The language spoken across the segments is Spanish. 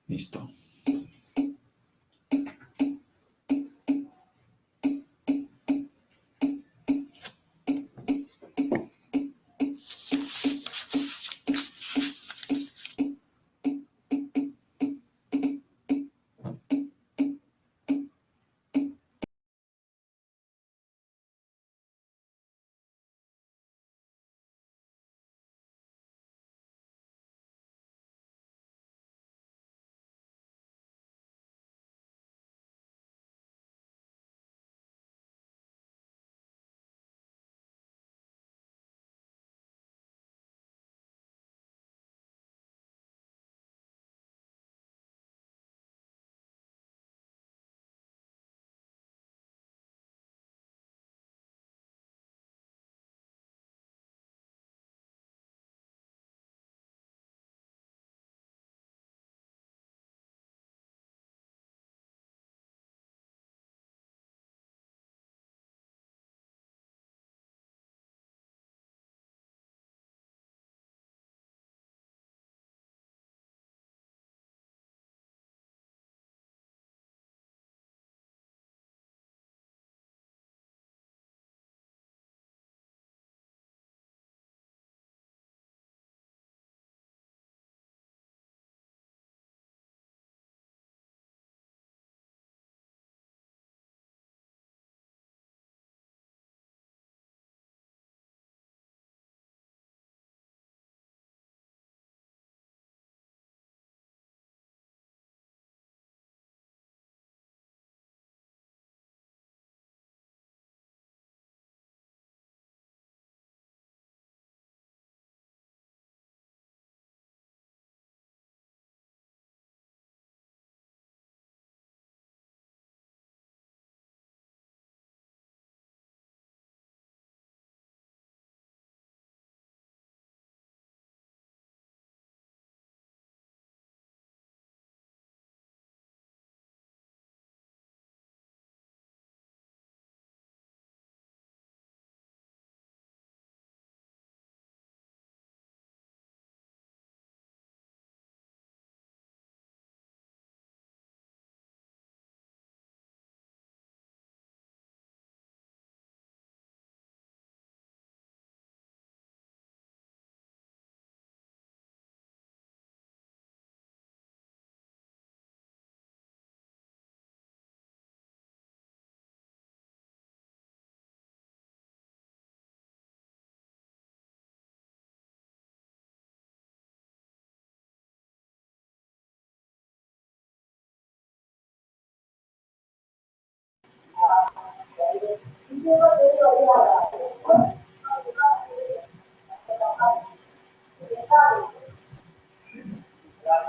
Listo.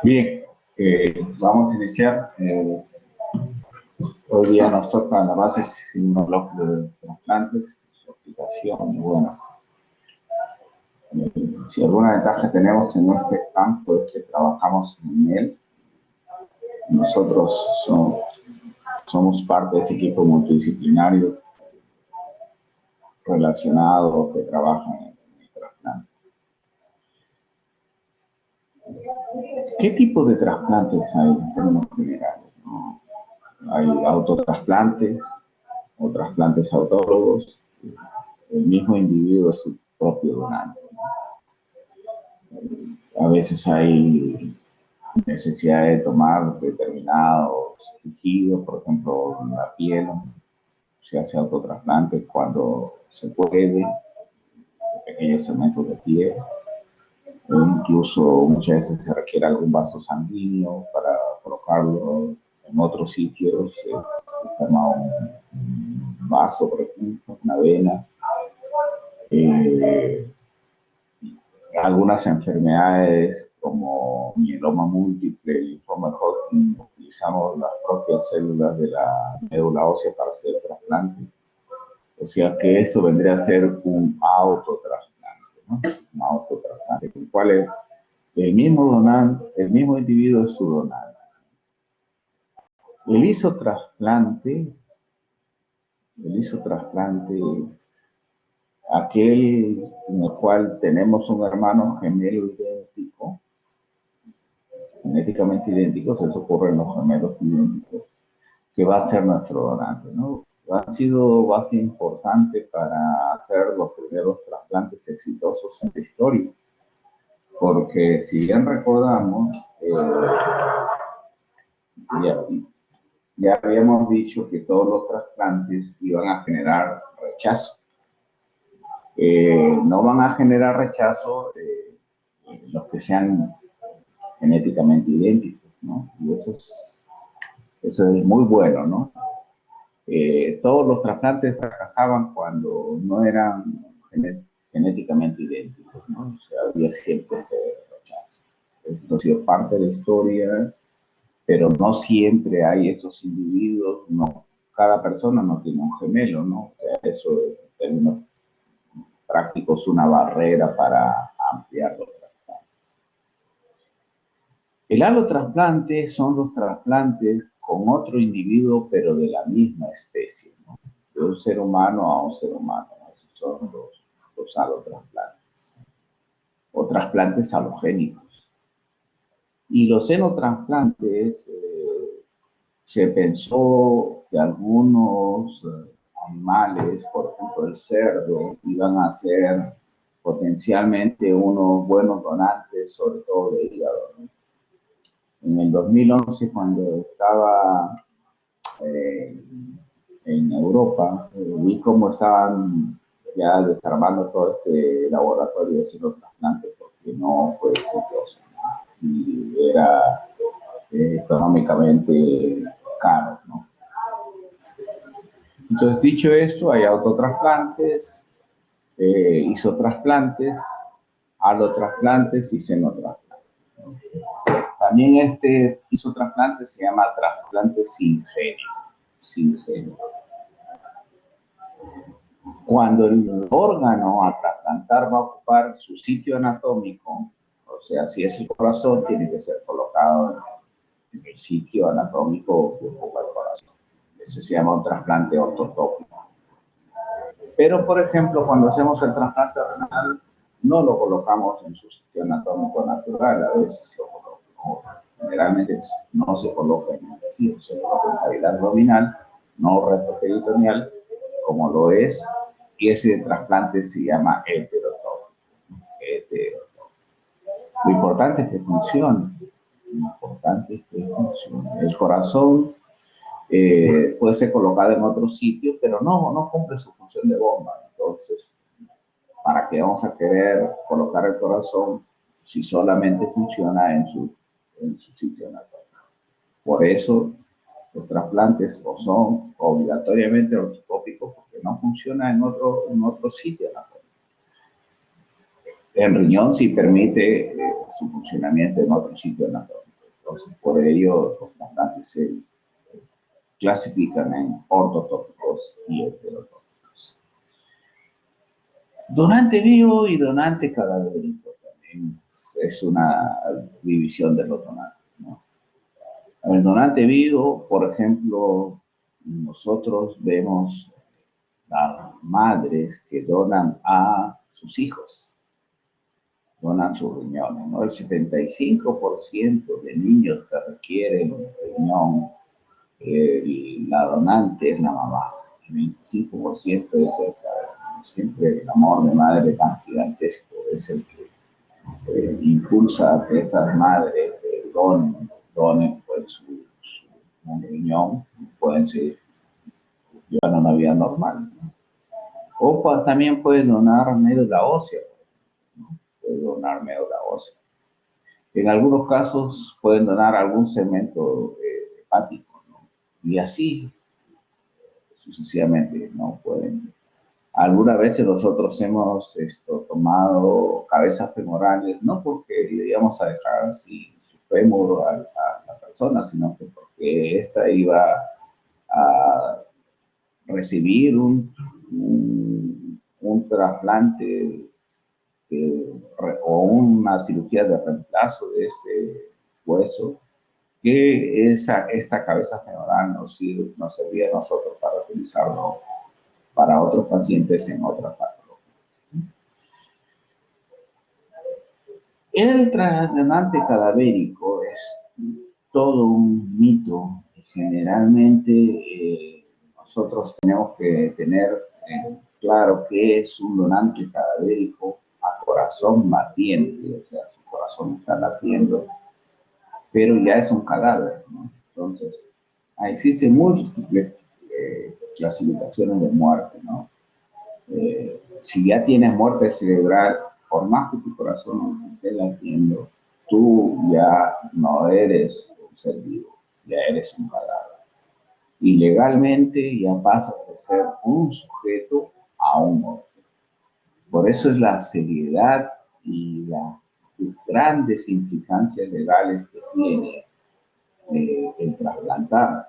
Bien, vamos a iniciar. Hoy día nos toca la base inmunológica de trasplantes, su aplicación. Y bueno, si alguna ventaja tenemos en este campo es que trabajamos en él. Nosotros somos parte de ese equipo multidisciplinario relacionado que trabaja en el trasplante. ¿Qué tipo de trasplantes hay en términos generales, ¿no? Hay autotrasplantes o trasplantes autólogos. El mismo individuo es su propio donante, ¿no? A veces hay necesidad de tomar determinados tejidos, por ejemplo, la piel, se hace autotrasplante cuando se puede, pequeños segmentos de piel, o incluso muchas veces se requiere algún vaso sanguíneo para colocarlo en otros sitios, se forma un vaso, por ejemplo, una vena. Algunas enfermedades como mieloma múltiple, linfoma de Hodgkin, utilizamos las propias células de la médula ósea para hacer trasplante. O sea que esto vendría a ser un autotrasplante, ¿no? Un autotrasplante, el cual es el mismo donante, el mismo individuo es su donante. El isotrasplante es aquel en el cual tenemos un hermano gemelo idéntico, genéticamente idénticos, eso ocurre en los gemelos idénticos, que va a ser nuestro donante, ¿no? Ha sido base importante para hacer los primeros trasplantes exitosos en la historia, porque si bien recordamos, ya, ya habíamos dicho que todos los trasplantes iban a generar rechazo. No van a generar rechazo los que sean genéticamente idénticos, ¿no? Y eso es muy bueno, ¿no? Todos los trasplantes fracasaban cuando no eran genéticamente idénticos, ¿no? O sea, había siempre ese rechazo. Esto ha sido parte de la historia, pero no siempre hay esos individuos, no. Cada persona no tiene un gemelo, ¿no? O sea, eso en términos prácticos es una barrera para ampliar los trasplantes. El allotrasplante son los trasplantes con otro individuo, pero de la misma especie, ¿no? De un ser humano a un ser humano, ¿no? Esos son los allotrasplantes. O trasplantes halogénicos. Y los xenotrasplantes, se pensó que algunos animales, por ejemplo el cerdo, iban a ser potencialmente unos buenos donantes, sobre todo de hígado, ¿no? En el 2011, cuando estaba eh, en Europa, vi cómo estaban ya desarmando todo este laboratorio haciendo trasplantes porque no fue exitoso, ¿no? Y era económicamente caro, ¿no? Entonces, dicho esto, hay autotrasplantes, isotrasplantes, alotrasplantes y xenotrasplantes, ¿no? También este isotrasplante se llama trasplante sin genio. Sin genio. Cuando el órgano a trasplantar va a ocupar su sitio anatómico, o sea, si es el corazón, tiene que ser colocado en el sitio anatómico que ocupa el corazón. Ese se llama un trasplante ortotópico. Pero, por ejemplo, cuando hacemos el trasplante renal, no lo colocamos en su sitio anatómico natural, a veces lo colocamos, generalmente no se coloca en el sitio, se coloca en la cavidad abdominal, no retroperitoneal, como lo es, y ese trasplante se llama heterotópico. Heterotópico. Lo importante es que funcione. Lo importante es que funcione. El corazón puede ser colocado en otro sitio, pero no cumple su función de bomba. Entonces, ¿para qué vamos a querer colocar el corazón si solamente funciona en su sitio anatómico? Por eso, los trasplantes o son obligatoriamente ortotópicos porque no funciona en otro sitio anatómico. El riñón sí permite su funcionamiento en otro sitio anatómico. Entonces, por ello, los trasplantes se clasifican en ortotópicos y heterotópicos. Donante vivo y donante cadavérico también es una división de los donantes, ¿no? El donante vivo, por ejemplo, nosotros vemos las madres que donan a sus hijos, donan sus riñones, ¿no? El 75% de niños que requieren un riñón, la donante es la mamá, el 25% es el padre. Siempre el amor de madre tan gigantesco es el que impulsa a que estas madres donen pues, un riñón, pueden seguir llevando una vida normal, ¿no? O también pueden donar médula ósea, ¿no? Pueden donar médula ósea. En algunos casos pueden donar algún segmento hepático, ¿no? Y así sucesivamente, ¿no? Pueden. Algunas veces nosotros hemos tomado cabezas femorales, no porque le íbamos a dejar así su fémur a la persona, sino que porque ésta iba a recibir un trasplante o una cirugía de reemplazo de este hueso, que esta cabeza femoral nos servía a nosotros para utilizarlo para otros pacientes en otras patologías. El trasplante cadavérico pues todo un mito. Generalmente nosotros tenemos que tener claro qué es un donante cadavérico a corazón batiente, o sea, su corazón está latiendo, pero ya es un cadáver, ¿no? Entonces, existen múltiples clasificaciones de muerte, ¿no? Si ya tienes muerte cerebral, por más que tu corazón esté latiendo, tú ya no eres un ser vivo, ya eres un cadáver. Y legalmente ya pasas de ser un sujeto a un monstruo. Por eso es la seriedad y las grandes implicancias legales que tiene el trasplantar.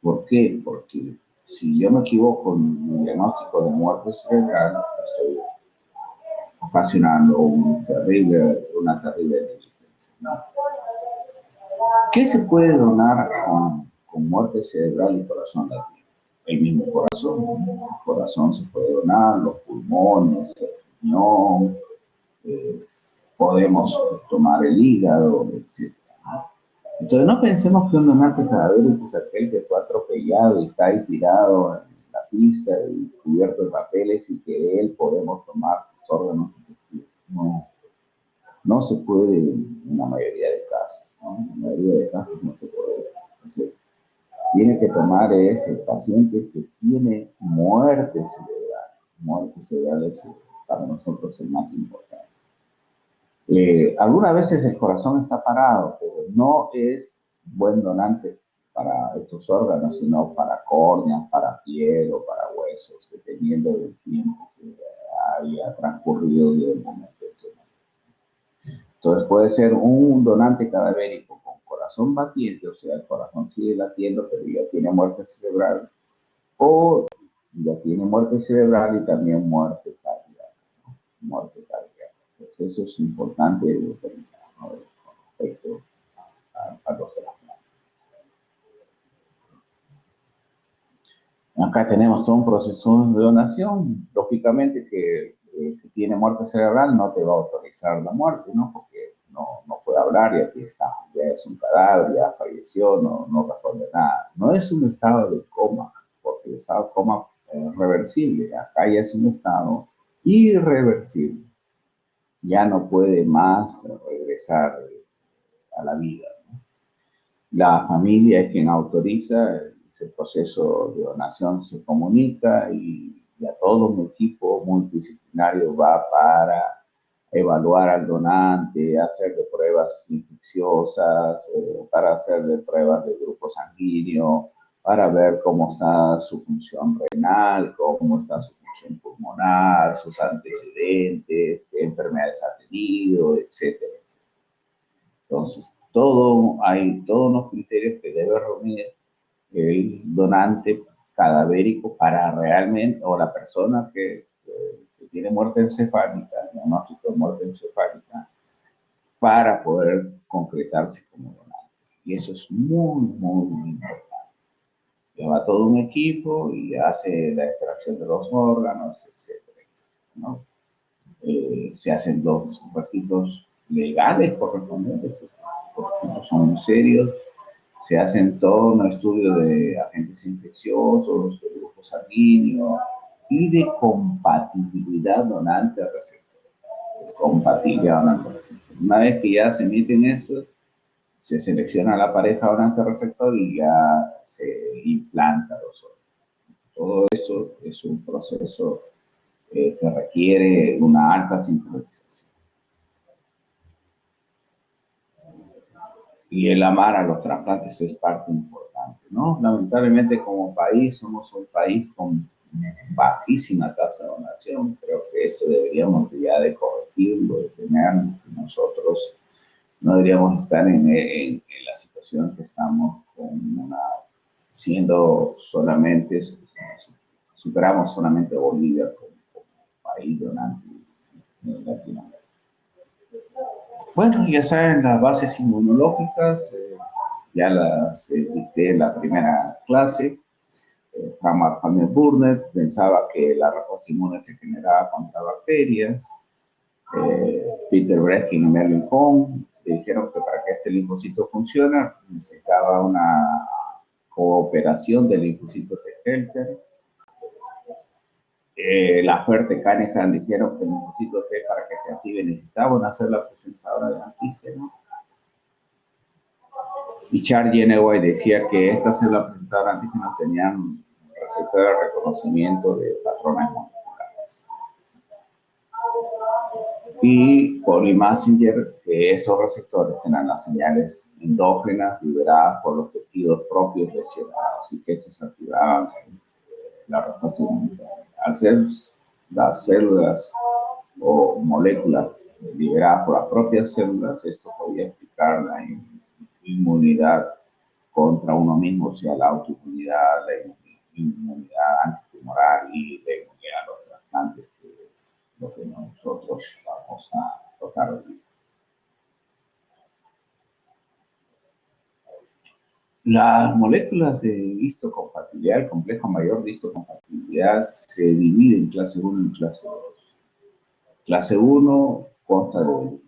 ¿Por qué? Porque si yo me equivoco en un diagnóstico de muerte cerebral, estoy ocasionando una terrible negligencia, ¿no? ¿Qué se puede donar con muerte cerebral y corazón latino? El mismo corazón. El corazón se puede donar, los pulmones, el riñón, podemos tomar el hígado, etc. Entonces no pensemos que un donante cadavérico es aquel que fue atropellado y está ahí tirado en la pista y cubierto de papeles y que de él podemos tomar sus órganos efectivos. No, no se puede en la mayoría de casos, ¿no? En la mayoría de casos no se puede. Entonces, tiene que tomar ese paciente que tiene muerte cerebral. Muerte cerebral es para nosotros el más importante. Algunas veces el corazón está parado, pero no es buen donante para estos órganos, sino para córneas, para piel o para huesos, dependiendo del tiempo que haya transcurrido desde el momento. Entonces puede ser un donante cadavérico con corazón batiente, o sea, el corazón sigue latiendo, pero ya tiene muerte cerebral, o ya tiene muerte cerebral y también muerte cardíaca, ¿no? Muerte cardíaca. Entonces eso es importante determinar, ¿no? Con respecto a los trasplantes. Acá tenemos todo un proceso de donación. Lógicamente que tiene muerte cerebral no te va a autorizar la muerte, ¿no? Porque no puede hablar y aquí está, ya es un cadáver, ya falleció, no responde nada. No es un estado de coma, porque el estado de coma es reversible. Acá ya es un estado irreversible. Ya no puede más regresar a la vida, ¿no? La familia es quien autoriza, ese proceso de donación se comunica y ya todo un equipo multidisciplinario va para evaluar al donante, hacerle pruebas infecciosas, para hacerle pruebas de grupo sanguíneo, para ver cómo está su función renal, cómo está su función pulmonar, sus antecedentes, qué enfermedades ha tenido, etcétera. Entonces, hay todos los criterios que debe reunir el donante cadavérico para realmente, o la persona que tiene muerte encefálica, diagnóstico de muerte encefálica, para poder concretarse como donante. Y eso es muy importante. Lleva todo un equipo y hace la extracción de los órganos, etcétera, ¿no? Se hacen los registros legales correspondientes, los registros son muy serios, se hacen todo un estudio de agentes infecciosos, de grupo sanguíneo y de compatibilidad donante-receptor. Compatibilidad donante-receptor. Una vez que ya se emiten eso, se selecciona la pareja donante-receptor y ya se implanta los órganos. Todo eso es un proceso que requiere una alta sincronización. Y el amar a los trasplantes es parte importante, ¿no? Lamentablemente como país somos un país con bajísima tasa de donación. Creo que esto deberíamos ya de corregirlo, de tener nosotros, no deberíamos estar en la situación que estamos siendo solamente, superamos solamente a Bolivia como país donante en Latinoamérica. Bueno, ya saben, las bases inmunológicas, ya las dicté en la primera clase. Hammer Burnett pensaba que la respuesta inmune se generaba contra bacterias. Peter Breskin y Merlin Hong dijeron que para que este linfocito funcione necesitaba una cooperación del linfocito T helper. La fuerte Cunningham dijeron que el linfocito T para que se active necesitaba una célula presentadora de antígeno. Y Charles Geneway decía que estas células presentadoras de antígenos tenían receptores de reconocimiento de patrones moleculares. Y Pauli Massinger, que esos receptores tenían las señales endógenas liberadas por los tejidos propios lesionados y que estos activaban la respuesta inmunitaria. Al ser las células o moléculas liberadas por las propias células, esto podía explicar la inmunidad contra uno mismo, o sea, la autoinmunidad, la inmunidad antitumoral y la inmunidad a los trasplantes, que es lo que nosotros vamos a tocar hoy. Las moléculas de histocompatibilidad, el complejo mayor de histocompatibilidad, se divide en clase 1 y clase 2. Clase 1 consta de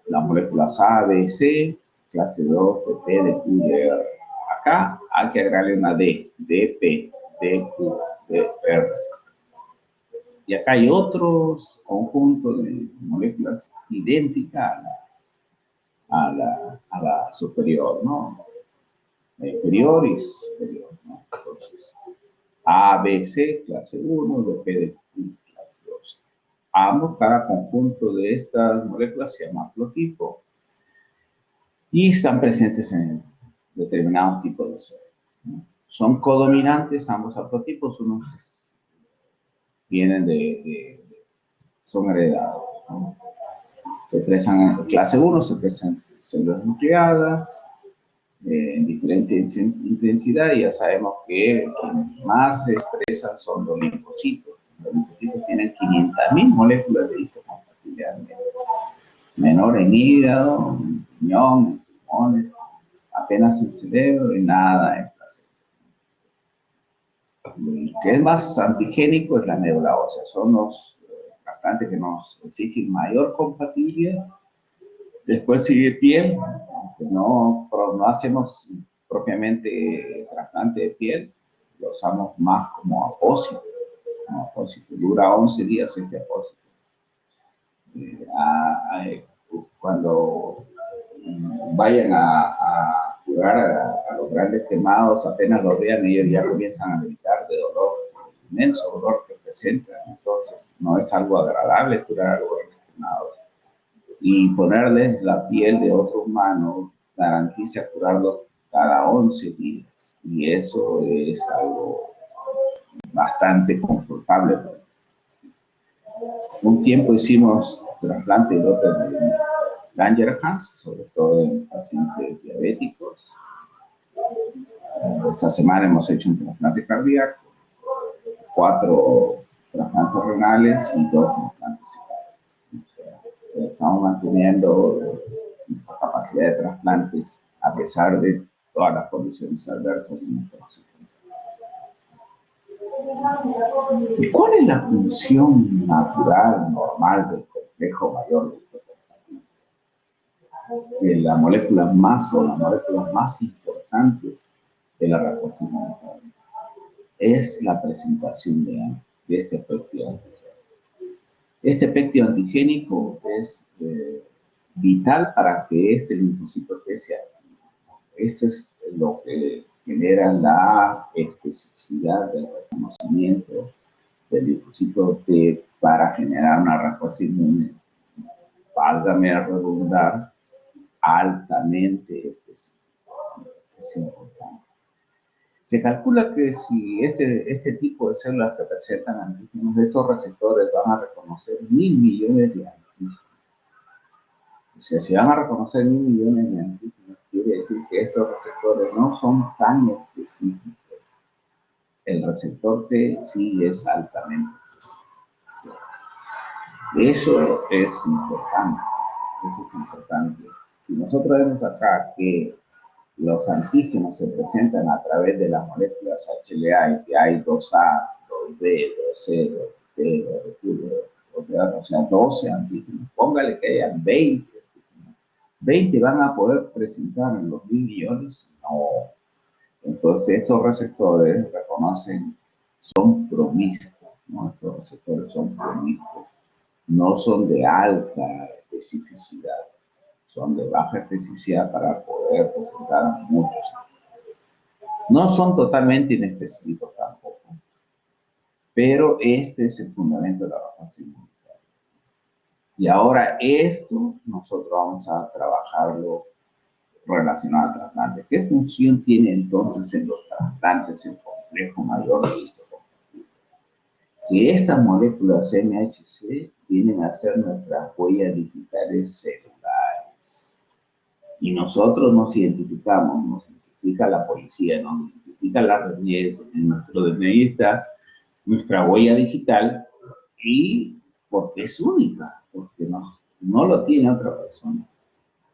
las moléculas A, B, C, clase 2 de P, de Q, de R. Acá hay que agregarle una D, de P, de Q, de R. Y acá hay otros conjuntos de moléculas idénticas a la superior, ¿no? La inferior y superior, ¿no? Entonces, A, B, C, clase 1, de P, de Q, clase 2. Ambos, cada conjunto de estas moléculas se llama haplotipo y están presentes en determinados tipos de células, ¿no? Son codominantes ambos haplotipos, unos vienen son heredados, ¿no? Se expresan en clase 1, se expresan en células nucleadas, en diferente intensidad, y ya sabemos que quienes más se expresan son los linfocitos. Los linfocitos tienen 500.000 moléculas de histocompatibilidad menor en hígado, en riñón, en pulmones, apenas en cerebro y nada en placenta. El que es más antigénico es la médula ósea, son los trasplantes que nos exigen mayor compatibilidad. Después sigue piel, aunque no hacemos propiamente trasplante de piel, lo usamos más como apósito. Dura 11 días este apósito. Cuando vayan a curar a los grandes quemados, apenas los vean, ellos ya comienzan a gritar de dolor, el inmenso dolor que presentan. Entonces, no es algo agradable curar a los grandes quemados. Y ponerles la piel de otro humano garantiza curarlo cada 11 días. Y eso es algo bastante confortable. Un tiempo hicimos trasplante de Langerhans, sobre todo en pacientes diabéticos. Esta semana hemos hecho un trasplante cardíaco, 4 trasplantes renales y 2 trasplantes hepáticos. Estamos manteniendo nuestra capacidad de trasplantes a pesar de todas las condiciones adversas en nuestro paciente. ¿Y cuál es la función natural, normal del complejo mayor de histocompatibilidad? De las moléculas más importantes de la respuesta inmunitaria es la presentación de este péptido antigénico. Este péptido antigénico es vital para que este linfocito T se active. Esto es lo que genera la especificidad del reconocimiento del linfocito T para generar una respuesta inmune, válgame a redundar, altamente específica. Esto es importante. Se calcula que si este tipo de células que presentan antígenos, estos receptores van a reconocer 1.000 millones de antígenos. O sea, si van a reconocer 1.000 millones de antígenos, quiere decir que estos receptores no son tan específicos. El receptor T sí es altamente específico. Eso es importante. Eso es importante. Si nosotros vemos acá que los antígenos se presentan a través de las moléculas HLA y que hay 2A, 2B, 2C, 2T, 2Q, o sea, 12 antígenos. Póngale que haya 20 antígenos. 20 van a poder presentar en los 1.000 millones, no. Entonces estos receptores reconocen, son promiscuos, ¿no? Estos receptores son promiscuos, no son de alta especificidad, son de baja especificidad para poder presentar muchos. No son totalmente inespecíficos tampoco, pero este es el fundamento de la respuesta inmunitaria. Y ahora esto nosotros vamos a trabajarlo relacionado al trasplante. ¿Qué función tiene entonces en los trasplantes el complejo mayor de histocompatible? Que estas moléculas MHC vienen a ser nuestras huellas digitales celulares. Y nosotros nos identificamos, nos identifica la policía, nos identifica la red, nuestro DNI está nuestra huella digital, y porque es única, porque no lo tiene otra persona.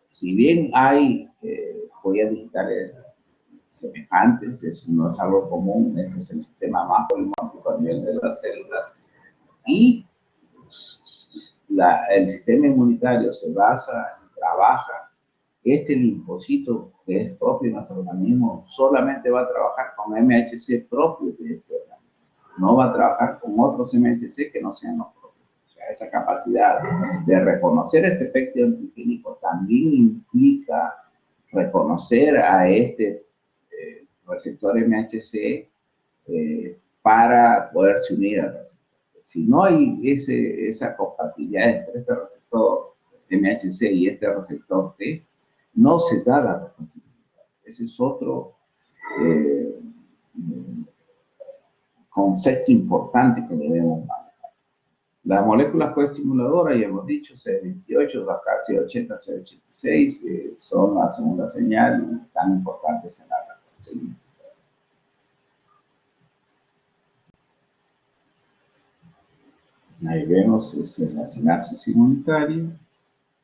Si bien hay huellas digitales semejantes, eso no es algo común, este es el sistema más polimórfico a nivel de las células, y el sistema inmunitario se basa y trabaja. Este linfocito que es propio de nuestro organismo solamente va a trabajar con MHC propio de este organismo, no va a trabajar con otros MHC que no sean los propios. O sea, esa capacidad de reconocer este efecto antigénico también implica reconocer a este receptor MHC para poderse unir al receptor. Si no hay esa compatibilidad entre este receptor MHC y este receptor T, no se da la respuesta inmunitaria. Ese es otro concepto importante que debemos manejar. Las moléculas coestimuladoras, ya hemos dicho, CD28, CD80, CD86, son la segunda señal y tan importantes en la respuesta inmunitaria. Ahí vemos, es la sinapsis inmunitaria.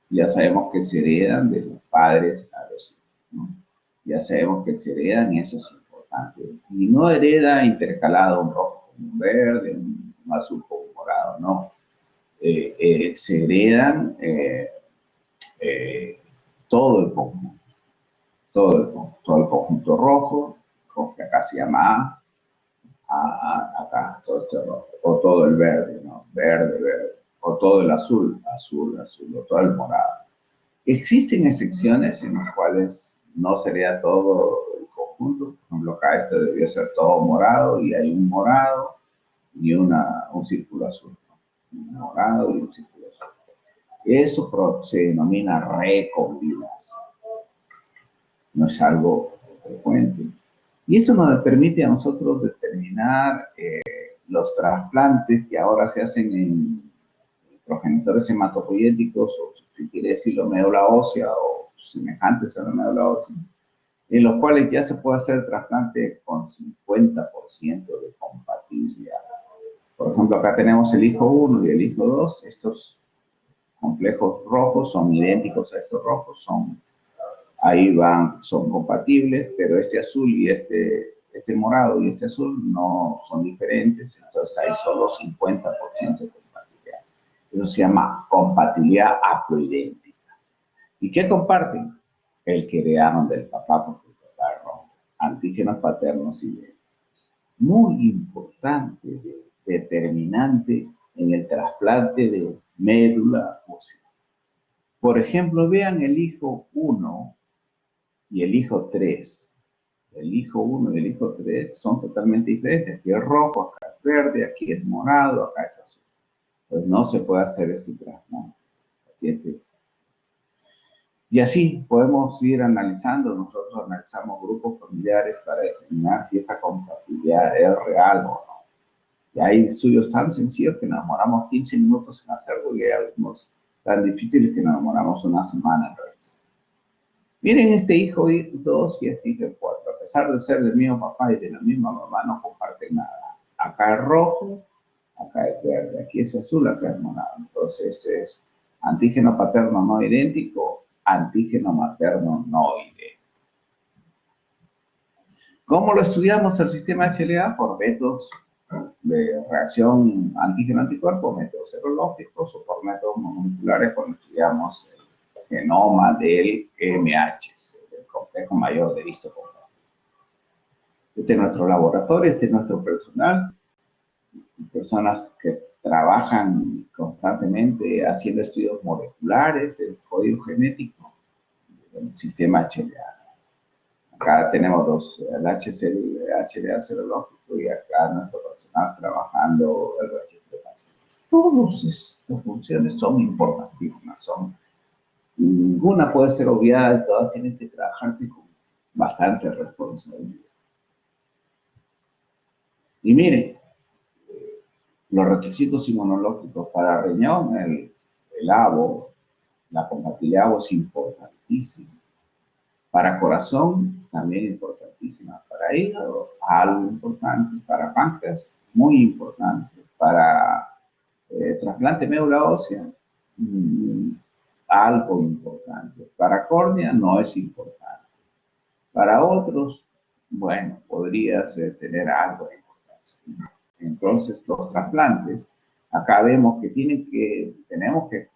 Ya sabemos que se heredan de los padres a los hijos, ¿no? Ya sabemos que se heredan y eso es importante. Y no hereda intercalado un rojo con un verde, un azul con un morado, no. Se heredan todo el conjunto, todo el conjunto rojo, que acá se llama acá, todo este rojo, o todo el verde, ¿no? Verde, verde, o todo el azul, azul, azul, o todo el morado. Existen excepciones en las cuales no sería todo el conjunto. Por ejemplo, acá este debió ser todo morado y hay un morado y un círculo azul, ¿no? Un morado y un círculo azul. Eso se denomina recombinación. No es algo frecuente. Y esto nos permite a nosotros determinar los trasplantes que ahora se hacen en progenitores hematopoyéticos, o si quiere decirlo, médula ósea o semejantes a la médula ósea, en los cuales ya se puede hacer trasplante con 50% de compatibilidad. Por ejemplo, acá tenemos el hijo 1 y el hijo 2. Estos complejos rojos son idénticos a estos rojos, son compatibles, pero este azul y este morado y este azul no son diferentes, entonces hay solo 50% de compatibilidad. Eso se llama compatibilidad haploidéntica. ¿Y qué comparten? El que heredaron del papá, porque el papá es rojo. Antígenos paternos idénticos. Muy importante, determinante en el trasplante de médula ósea. Por ejemplo, vean el hijo 1 y el hijo 3. El hijo 1 y el hijo 3 son totalmente diferentes. Aquí es rojo, acá es verde, aquí es morado, acá es azul. Pues no se puede hacer ese trasplante. Y así podemos ir analizando. Nosotros analizamos grupos familiares para determinar si esta compatibilidad es real o no. Y hay estudios tan sencillos que nos demoramos 15 minutos en hacerlo, y hay algunos tan difíciles que nos demoramos una semana en realizar. Miren, este hijo 2 y este hijo 4, a pesar de ser del mismo papá y de la misma mamá, no comparten nada. Acá es rojo, acá es verde, aquí es azul, acá es morado. Entonces, este es antígeno paterno no idéntico, antígeno materno no idéntico. ¿Cómo lo estudiamos el sistema de HLA? Por métodos de reacción antígeno-anticuerpo, métodos serológicos, o por métodos moleculares cuando estudiamos genoma del MHC, del complejo mayor de histocontrol. Este es nuestro laboratorio, este es nuestro personal, personas que trabajan constantemente haciendo estudios moleculares del código genético del sistema HLA. Acá tenemos el HLA serológico y acá nuestro personal trabajando el registro de pacientes. Todas estas funciones son importantísimas, ninguna puede ser obviada y todas tienen que trabajarse con bastante responsabilidad. Y miren, los requisitos inmunológicos para riñón, el ABO, la compatibilidad ABO es importantísima. Para corazón, también importantísima. Para hígado, algo importante. Para páncreas, muy importante. Para trasplante médula ósea, algo importante. Para córnea, no es importante. Para otros, bueno, podrías tener algo de importancia. Entonces, los trasplantes, acá vemos que tenemos que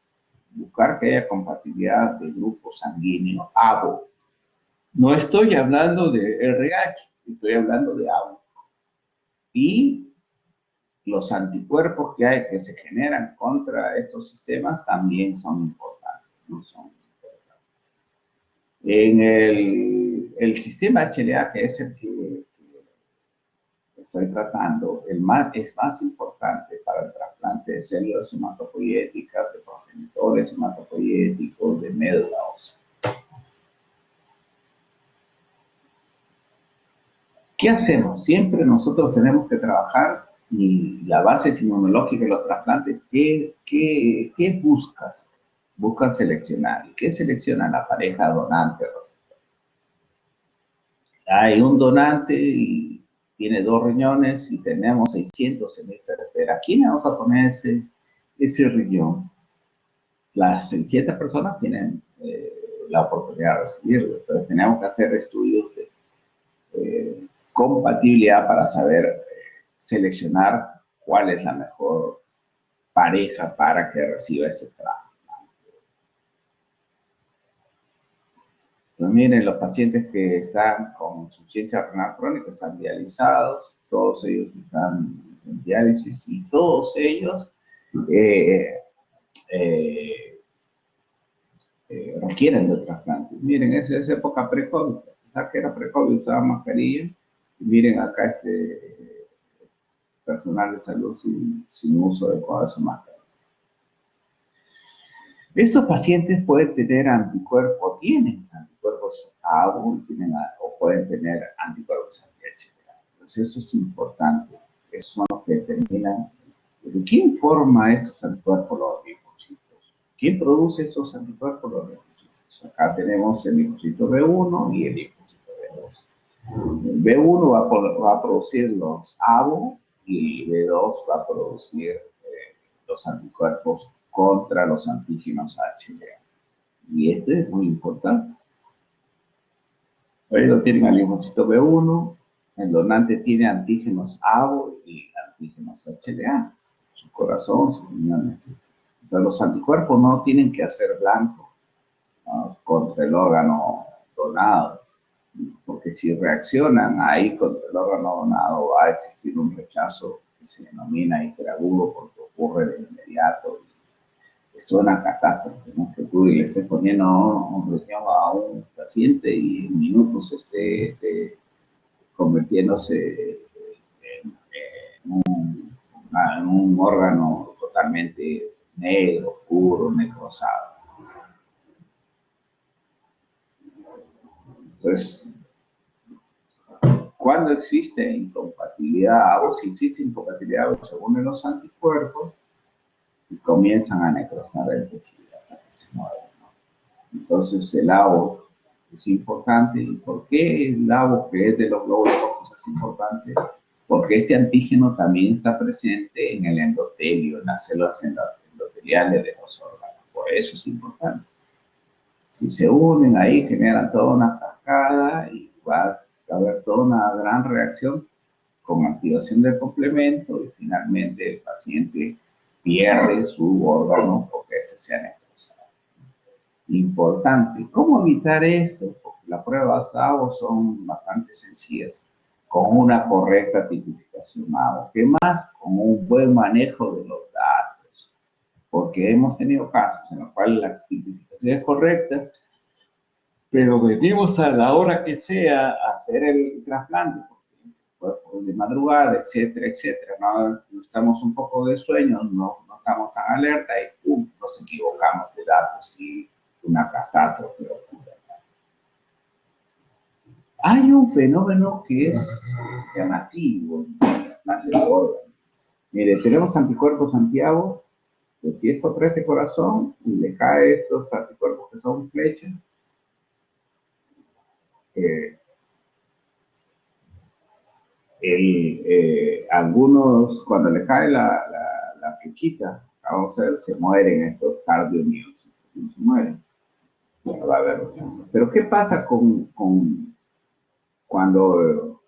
buscar que haya compatibilidad de grupo sanguíneo ABO. No estoy hablando de RH, estoy hablando de ABO. Y los anticuerpos que se generan contra estos sistemas también son importantes, no son importantes. En el sistema HLA, que es el que estoy tratando, es más importante para el trasplante de células hematopoyéticas, de progenitores hematopoyéticos, de médula ósea. ¿Qué hacemos? Siempre nosotros tenemos que trabajar y la base inmunológica de los trasplantes, ¿qué buscas? Buscan seleccionar. ¿Y qué selecciona la pareja donante-receptor? Hay un donante y tiene 2 riñones y tenemos 600 en lista de espera. ¿A quién le vamos a poner ese riñón? Las 600 personas tienen la oportunidad de recibirlo, pero tenemos que hacer estudios de compatibilidad para saber seleccionar cuál es la mejor pareja para que reciba ese trabajo. Entonces, miren, los pacientes que están con insuficiencia renal crónica están dializados, todos ellos están en diálisis y todos ellos requieren de trasplante. Miren, esa es época pre-COVID, pensar que era pre-COVID, usaban mascarilla, y miren acá personal de salud sin uso adecuado de su máscara. Estos pacientes pueden tener anticuerpos, tienen anticuerpos ABO, o pueden tener anticuerpos anti-HLA. Entonces eso es importante, esos son los que determinan. ¿Quién forma estos anticuerpos? Los linfocitos. ¿Quién produce esos anticuerpos? Los linfocitos. Acá tenemos el linfocito B1 y el linfocito B2. El B1 va a producir los ABO y el B2 va a producir los anticuerpos contra los antígenos HLA. Y esto es muy importante. Ahí lo tienen al linfocito B1, el donante tiene antígenos ABO y antígenos HLA, su corazón, sus riñones. Entonces los anticuerpos no tienen que hacer blanco, ¿no?, contra el órgano donado, porque si reaccionan ahí contra el órgano donado va a existir un rechazo que se denomina hiperagudo porque ocurre de inmediato. Esto es una catástrofe, ¿no? Que tú le estés poniendo un riñón a un paciente y en minutos esté convirtiéndose en un órgano totalmente negro, oscuro, necrosado. Entonces, cuando existe incompatibilidad o si existe incompatibilidad según los anticuerpos, y comienzan a necrosar el tejido hasta que se mueve, ¿no? Entonces el ABO es importante. ¿Y por qué el ABO, que es de los glóbulos rojos, es importante? Porque este antígeno también está presente en el endotelio, en las células endoteliales de los órganos. Por eso es importante. Si se unen ahí, generan toda una cascada y va a haber toda una gran reacción con activación del complemento y finalmente el paciente pierde su órgano porque este se ha necrosado. importante. ¿Cómo evitar esto? Porque las pruebas ABO son bastante sencillas, con una correcta tipificación ABO. ¿Qué más? Con un buen manejo de los datos. Porque hemos tenido casos en los cuales la tipificación es correcta, pero venimos a la hora que sea a hacer el trasplante, porque de madrugada, etcétera, etcétera. No estamos un poco de sueño, no estamos tan alerta y nos equivocamos de datos y una catástrofe ocurre. Hay un fenómeno que es llamativo, más de orden. Mire, tenemos anticuerpos Santiago, que si es contra este corazón y le cae estos anticuerpos que son flechas, algunos, cuando le cae la flechita, vamos a ver, se mueren estos cardiomiotas, se mueren. Bueno, va a haber rechazo. Pero ¿qué pasa cuando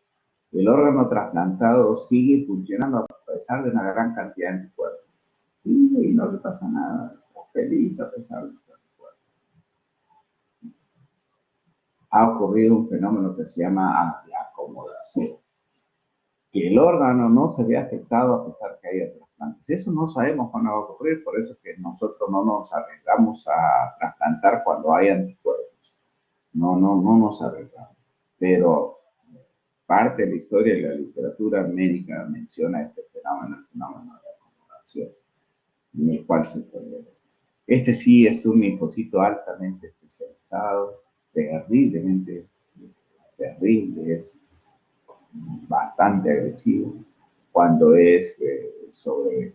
el órgano trasplantado sigue funcionando a pesar de una gran cantidad de anticuerpos? Y no le pasa nada, está feliz a pesar de los anticuerpos. Ha ocurrido un fenómeno que se llama antiacomodación, que el órgano no se ve afectado a pesar que haya trasplantes. Eso no sabemos cuándo va a ocurrir, por eso es que nosotros no nos arriesgamos a trasplantar cuando hay anticuerpos. No nos arriesgamos. Pero parte de la historia y la literatura médica menciona este fenómeno, el fenómeno de acomodación, en el cual se puede ver. Este sí es un linfocito altamente especializado, terriblemente terrible, es bastante agresivo cuando es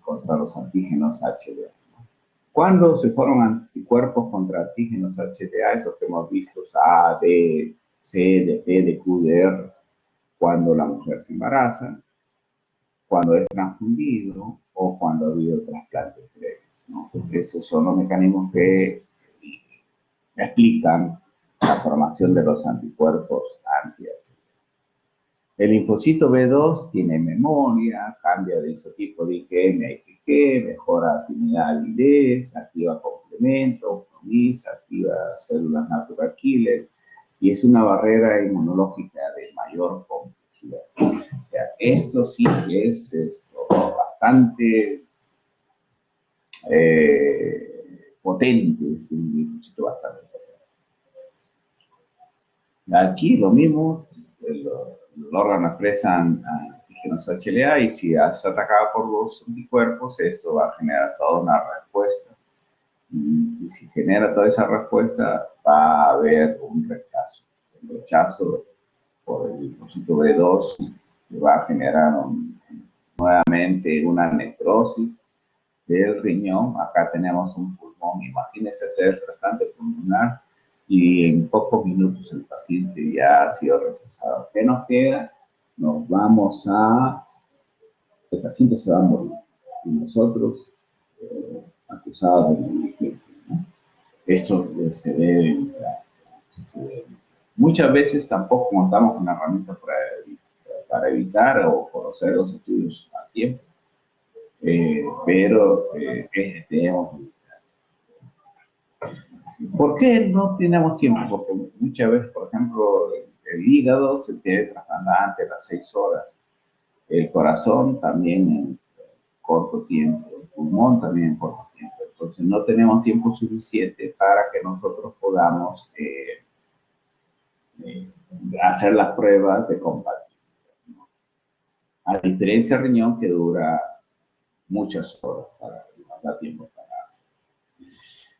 contra los antígenos HLA. Cuando se forman anticuerpos contra antígenos HLA, esos que hemos visto, A, B, C, D, P, D, Q, D, R, cuando la mujer se embaraza, cuando es transfundido o cuando ha habido trasplantes previos, ¿no? Esos son los mecanismos que explican la formación de los anticuerpos anti-HLA. El linfocito B2 tiene memoria, cambia de isotipo de IgM a IgG, mejora afinidad avidez, activa complemento, promisa, activa células natural killer y es una barrera inmunológica de mayor complejidad. O sea, esto sí es bastante potente, es un linfocito bastante potente. Aquí lo mismo, los órganos expresan antígenos HLA y si es atacado por los anticuerpos, esto va a generar toda una respuesta. Y si genera toda esa respuesta, va a haber un rechazo. El rechazo por el linfocito B2 que va a generar nuevamente una necrosis del riñón. Acá tenemos un pulmón, imagínense hacer trasplante pulmonar y en pocos minutos el paciente ya ha sido rechazado. ¿Qué nos queda? El paciente se va a morir y nosotros acusados de negligencia, ¿no? Esto se debe evitar. Muchas veces tampoco contamos con herramientas para evitar o conocer los estudios a tiempo, pero tenemos. ¿Por qué no tenemos tiempo? Porque muchas veces, por ejemplo, el hígado se tiene que trasplantar antes de las 6 horas, el corazón también en corto tiempo, el pulmón también en corto tiempo. Entonces no tenemos tiempo suficiente para que nosotros podamos hacer las pruebas de compatibilidad, ¿no? A diferencia del riñón que dura muchas horas para nos da tiempo para hacer.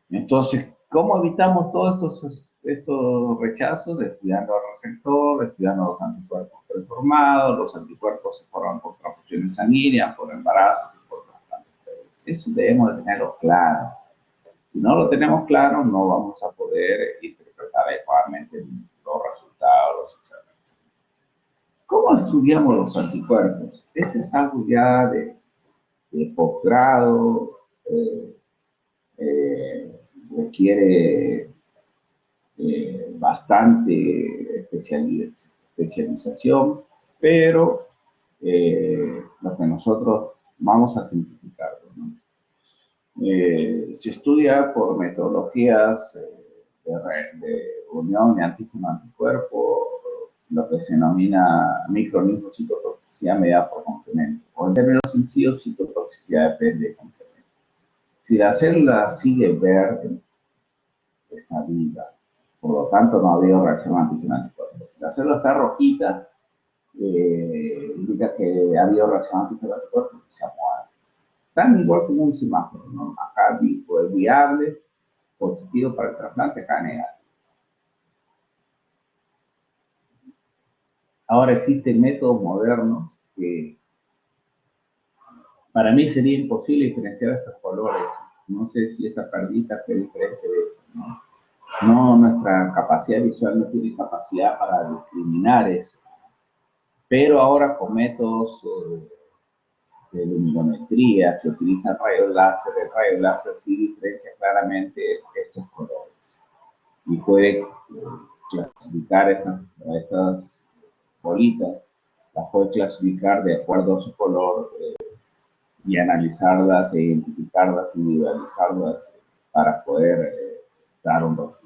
Entonces, ¿cómo evitamos todos estos rechazos? Estudiando al receptor, estudiando los anticuerpos preformados, los anticuerpos se forman por transfusiones sanguíneas, por embarazos y por trasplantes previos. Eso debemos de tenerlo claro. Si no lo tenemos claro, no vamos a poder interpretar adecuadamente los resultados, los exámenes. ¿Cómo estudiamos los anticuerpos? Este es algo ya de posgrado, requiere bastante especialización, pero lo que nosotros vamos a simplificarlo, ¿no? Se estudia por metodologías de unión de antígeno-anticuerpo, lo que se denomina microlinfocitotoxicidad mediada por complemento, o en términos sencillos, citotoxicidad depende de complemento. Si la célula sigue verde, está viva, por lo tanto no ha habido reacción antígeno-anticuerpo. Si la célula está rojita, indica que ha habido reacción antígeno-anticuerpo y se ha muerto. Tan igual como un semáforo, ¿no? Acá es viable, positivo para el trasplante, acá negativo. Ahora existen métodos modernos que para mí sería imposible diferenciar estos colores. No sé si esta perlita es diferente de esto, ¿no? No, nuestra capacidad visual no tiene capacidad para discriminar eso. Pero ahora con métodos de luminometría que utilizan rayos láser, el rayo láser sí diferencia claramente estos colores. Y puede clasificar estas bolitas, las puede clasificar de acuerdo a su color y analizarlas, e identificarlas, individualizarlas para poder dar un resultado.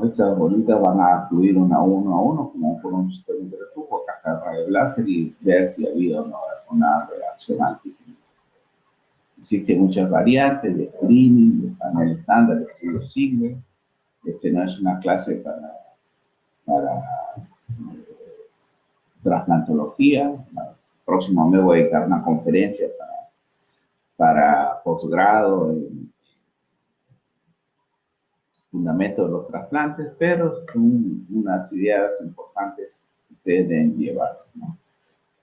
Estas bolitas van a fluir uno a uno, como por un sistema de tubo, acá está el rayo láser y ver si ha habido una reacción antígena. Existen muchas variantes de screening, de panel estándar, de estudio Sigler. Este no es una clase para trasplantología. Próximo me voy a dedicar a una conferencia para posgrado en fundamentos de los trasplantes, pero son unas ideas importantes que ustedes deben llevarse, ¿no?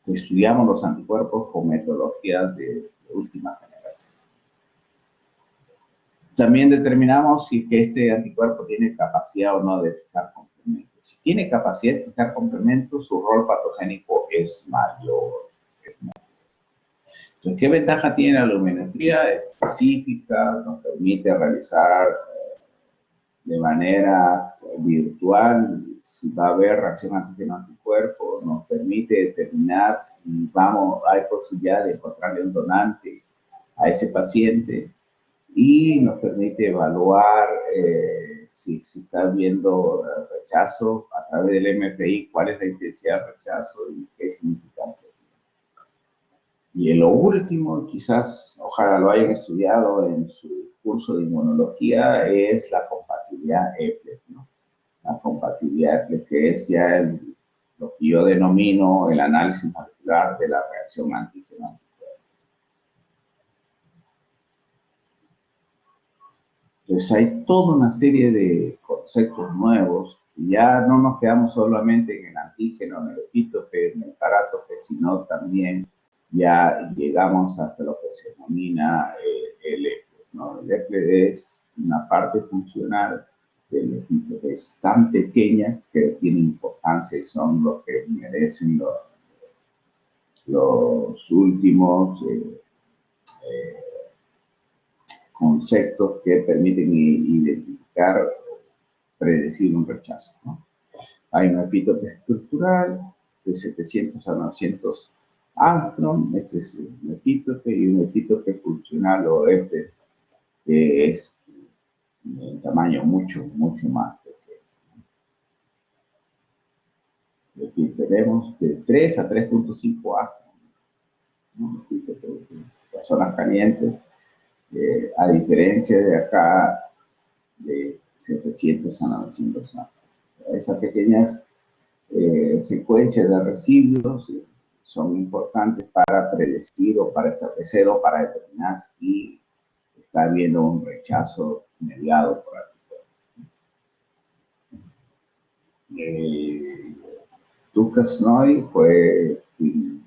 Estudiamos los anticuerpos con metodologías de última generación. También determinamos si este anticuerpo tiene capacidad o no de fijar complementos. Si tiene capacidad de fijar complementos, su rol patogénico es mayor. Entonces, ¿qué ventaja tiene la luminometría específica? Nos permite realizar de manera virtual si va a haber reacción antígeno-anticuerpo, nos permite determinar si hay posibilidad de encontrarle un donante a ese paciente y nos permite evaluar si está habiendo rechazo a través del MFI, cuál es la intensidad de rechazo y qué significancia tiene. Y en lo último, quizás ojalá lo hayan estudiado en su curso de inmunología, es la compatibilidad EPLES, ¿no? La compatibilidad EPLES, que es ya lo que yo denomino el análisis molecular de la reacción antígeno. Entonces hay toda una serie de conceptos nuevos. Ya no nos quedamos solamente en el antígeno, en el epítope, en el parátope, sino también ya llegamos hasta lo que se denomina el EPLES, ¿no? El EPLES es una parte funcional del epítope, es tan pequeña que tiene importancia y son los que merecen los últimos conceptos que permiten identificar, predecir un rechazo, ¿no? Hay un epítope estructural de 700 a 900 angstrom, este es un epítope, y un epítope funcional o EPLES, que es en tamaño mucho más pequeño. Aquí tenemos de 3 a 3.5 angstrom, ¿no? Las zonas calientes, a diferencia de acá, de 700 a 900 angstrom. Esas pequeñas secuencias de residuos son importantes para predecir o para establecer o para determinar si está habiendo un rechazo mediado por anticuerpos. Lucas Noy fue quien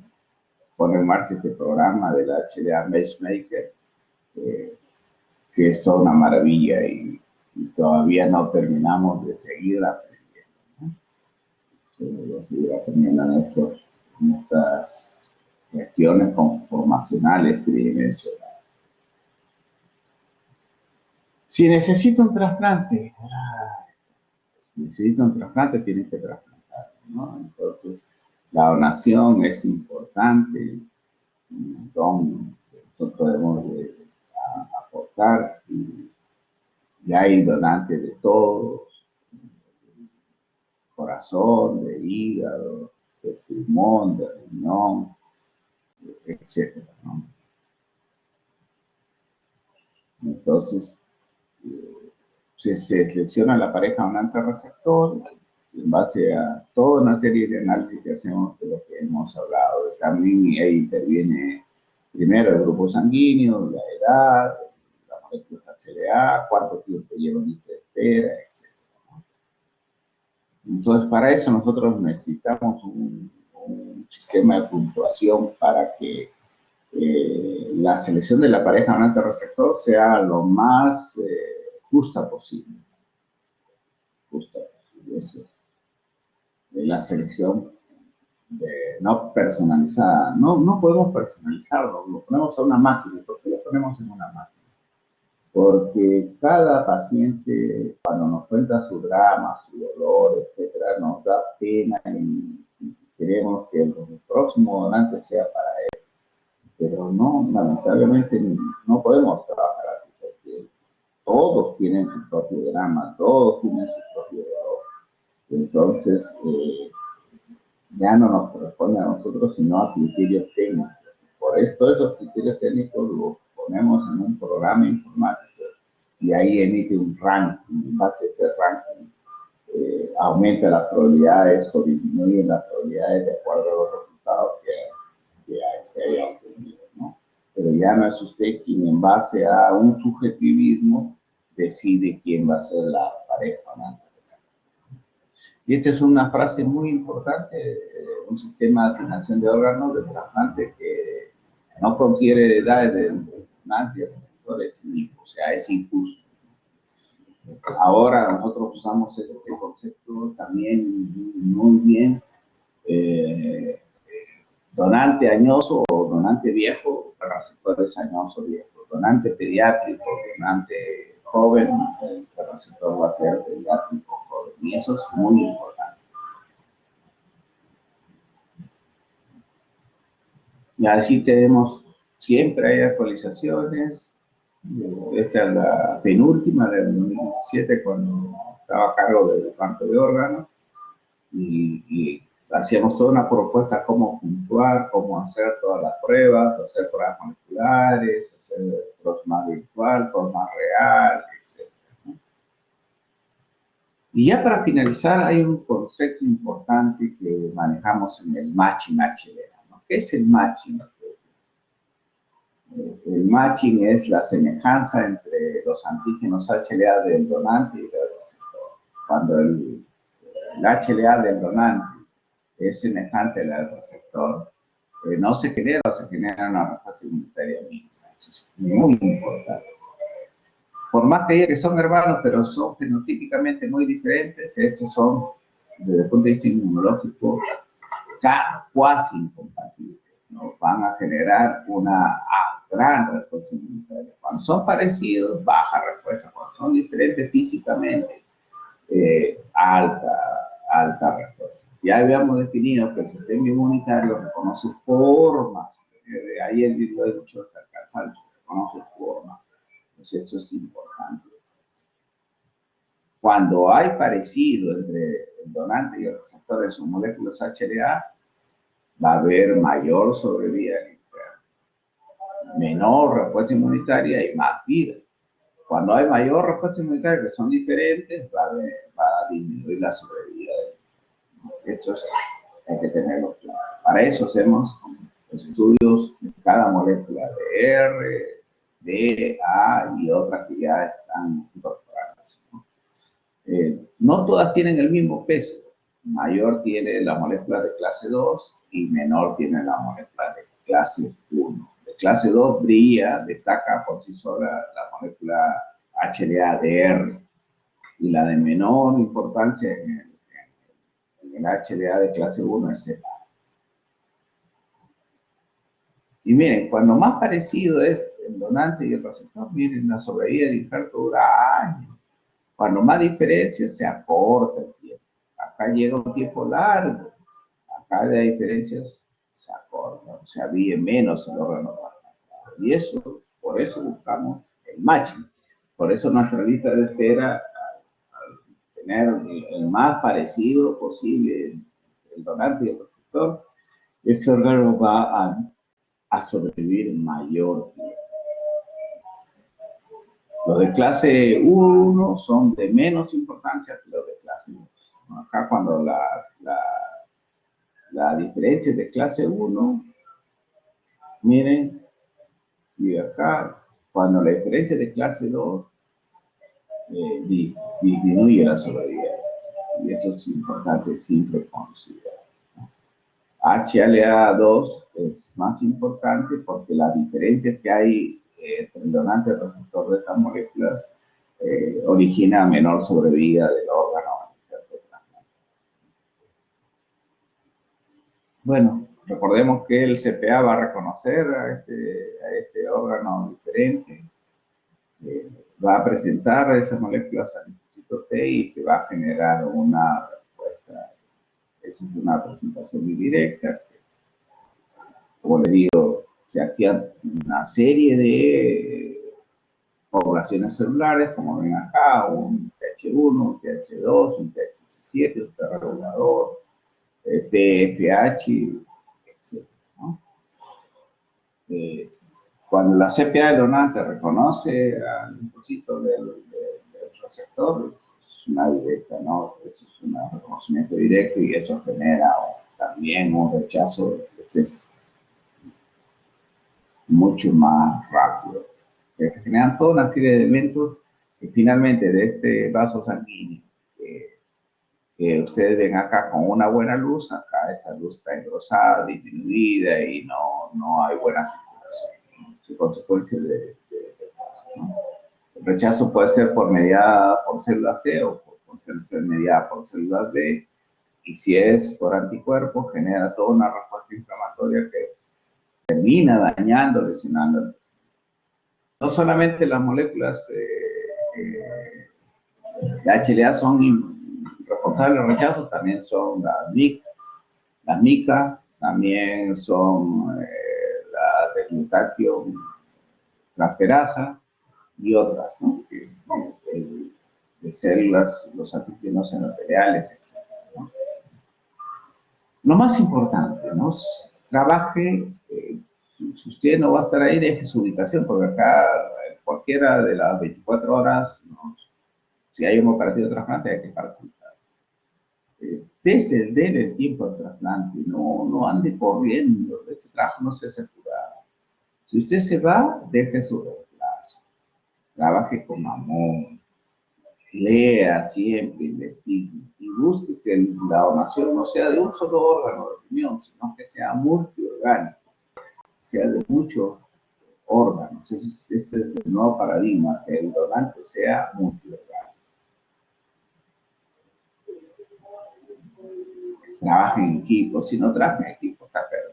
pone en marcha este programa del HLA Matchmaker, que es toda una maravilla y todavía no terminamos de seguir aprendiendo, ¿no? Voy a seguir aprendiendo en estas regiones conformacionales tridimensionales. Si necesito un trasplante, tienes que trasplantar, ¿no? Entonces, la donación es importante, un don que nosotros debemos de aportar y Y hay donantes de todo, corazón, de hígado, de pulmón, de riñón, etcétera, ¿no? Entonces, se selecciona la pareja donante receptor en base a toda una serie de análisis que hacemos de lo que hemos hablado. También ahí interviene primero el grupo sanguíneo, la edad, la molécula HLA, cuánto tiempo lleva en lista de espera, etc. Entonces, para eso nosotros necesitamos un sistema de puntuación para que la selección de la pareja donante receptor sea lo más justa posible. Justa posible, eso. La selección no personalizada. No podemos personalizarlo, lo ponemos a una máquina. ¿Por qué lo ponemos en una máquina? Porque cada paciente, cuando nos cuenta su drama, su dolor, etcétera, nos da pena y queremos que el próximo donante sea para él. Pero no, lamentablemente no podemos trabajar así, porque todos tienen su propio drama, todos tienen su propio dolor. Entonces, ya no nos corresponde a nosotros, sino a criterios técnicos. Por eso esos criterios técnicos los ponemos en un programa informático y ahí emite un ranking. En base a ese ranking, aumenta las probabilidades o disminuye las probabilidades de acuerdo a los resultados que haya obtenido, ¿no? Pero ya no es usted quien en base a un subjetivismo decide quién va a ser la pareja, ¿no? Y esta es una frase muy importante, un sistema de asignación de órganos de trasplante que no considere edades de donantes y receptores, o sea, es injusto. Ahora nosotros usamos este concepto también muy bien, donante añoso o donante viejo, receptores añoso viejo, donante pediátrico, donante joven, el receptor va a ser pediátrico joven, y eso es muy importante. Y así tenemos, siempre hay actualizaciones. Esta es la penúltima del 2017 cuando estaba a cargo del banco de órganos y hacíamos toda una propuesta cómo puntuar, cómo hacer todas las pruebas, hacer pruebas moleculares, hacer plasma virtual, plasma real, etc. Y ya para finalizar hay un concepto importante que manejamos en el matching HLA, ¿no? ¿Qué es el matching? El matching es la semejanza entre los antígenos HLA del donante y del receptor. Cuando el HLA del donante es semejante al del receptor, no se genera o se genera una respuesta inmunitaria mínima. Eso es muy importante. Por más que diga que son hermanos, pero son fenotípicamente muy diferentes, estos son, desde el punto de vista inmunológico, cuasi incompatibles, ¿no? Van a generar una gran respuesta inmunitaria. Cuando son parecidos, baja respuesta. Cuando son diferentes físicamente, alta respuesta. Ya habíamos definido que el sistema inmunitario reconoce formas, ahí el video de mucho hasta el cansancio, reconoce formas. Pues eso es importante. Cuando hay parecido entre el donante y el receptor de sus moléculas HLA, va a haber mayor sobrevida al enfermo, menor respuesta inmunitaria y más vida. Cuando hay mayor respuesta inmunitaria, que son diferentes, va a disminuir la sobrevida. Esto hay que tenerlo claro. Para eso hacemos los estudios de cada molécula de R, D, A y otras que ya están incorporadas, ¿no? No todas tienen el mismo peso. Mayor tiene la molécula de clase 2 y menor tiene la molécula de clase 1. De clase 2 brilla, destaca por sí sola la molécula HLA de R y la de menor importancia en el HLA de clase 1 es Z. Y miren, cuando más parecido es el donante y el receptor, miren, la sobrevida del injerto dura años. Cuando más diferencia, se acorta el tiempo. Acá llega un tiempo largo. Acá de diferencias se acorta, o sea, vive menos el órgano. Y eso, por eso buscamos el matching. Por eso nuestra lista de espera, al tener el más parecido posible el donante y el receptor, ese órgano va a sobrevivir mayor tiempo. Los de clase 1 son de menos importancia que los de clase 2. Acá cuando la diferencia es de clase 1, miren, si acá, cuando la diferencia es de clase 2, disminuye la sobrevivencia. Y eso es importante siempre considerar. HLA2 es más importante porque las diferencias que hay entre el donante y el receptor de estas moléculas origina menor sobrevida del órgano. Bueno, recordemos que el CPA va a reconocer a este órgano diferente, va a presentar esas moléculas al linfocito T y se va a generar una respuesta. Esa es una presentación indirecta. Como le digo, se activan una serie de poblaciones celulares, como ven acá, un TH1, un TH2, un TH17, un T regulador, TFH, etc. ¿no? Cuando la CPA del donante reconoce al linfocito del receptor, es una directa, ¿no? Eso es un reconocimiento directo y eso genera también un rechazo. Este es mucho más rápido. Se generan toda una serie de elementos que finalmente de este vaso sanguíneo que ustedes ven acá con una buena luz, acá esta luz está engrosada, disminuida y no hay buena circulación, ¿no? Consecuencia de rechazo, ¿no? El rechazo puede ser mediada por células T o por ser mediada por células B, y si es por anticuerpos, genera toda una respuesta inflamatoria que termina dañando, lesionando. No solamente las moléculas de HLA son responsables del rechazo, también son las MICA, también son la de glutatión transferasa y otras, ¿no? De células, los antígenos endoteliales, etc. ¿no? Lo más importante, ¿no? Trabaje, si usted no va a estar ahí, deje su ubicación, porque acá cualquiera de las 24 horas, ¿no? Si hay un operativo de trasplante, hay que participar. Den el tiempo al trasplante, no ande corriendo, este trabajo no se hace apurado. Si usted se va, deje su reemplazo, trabaje con amor, lea siempre, investigue y busque que la donación no sea de un solo órgano de riñón, sino que sea multiorgánico, sea de muchos órganos. Este es el nuevo paradigma, que el donante sea multiorgánico. Trabajen en equipo, si no trabajan en equipo está perdido.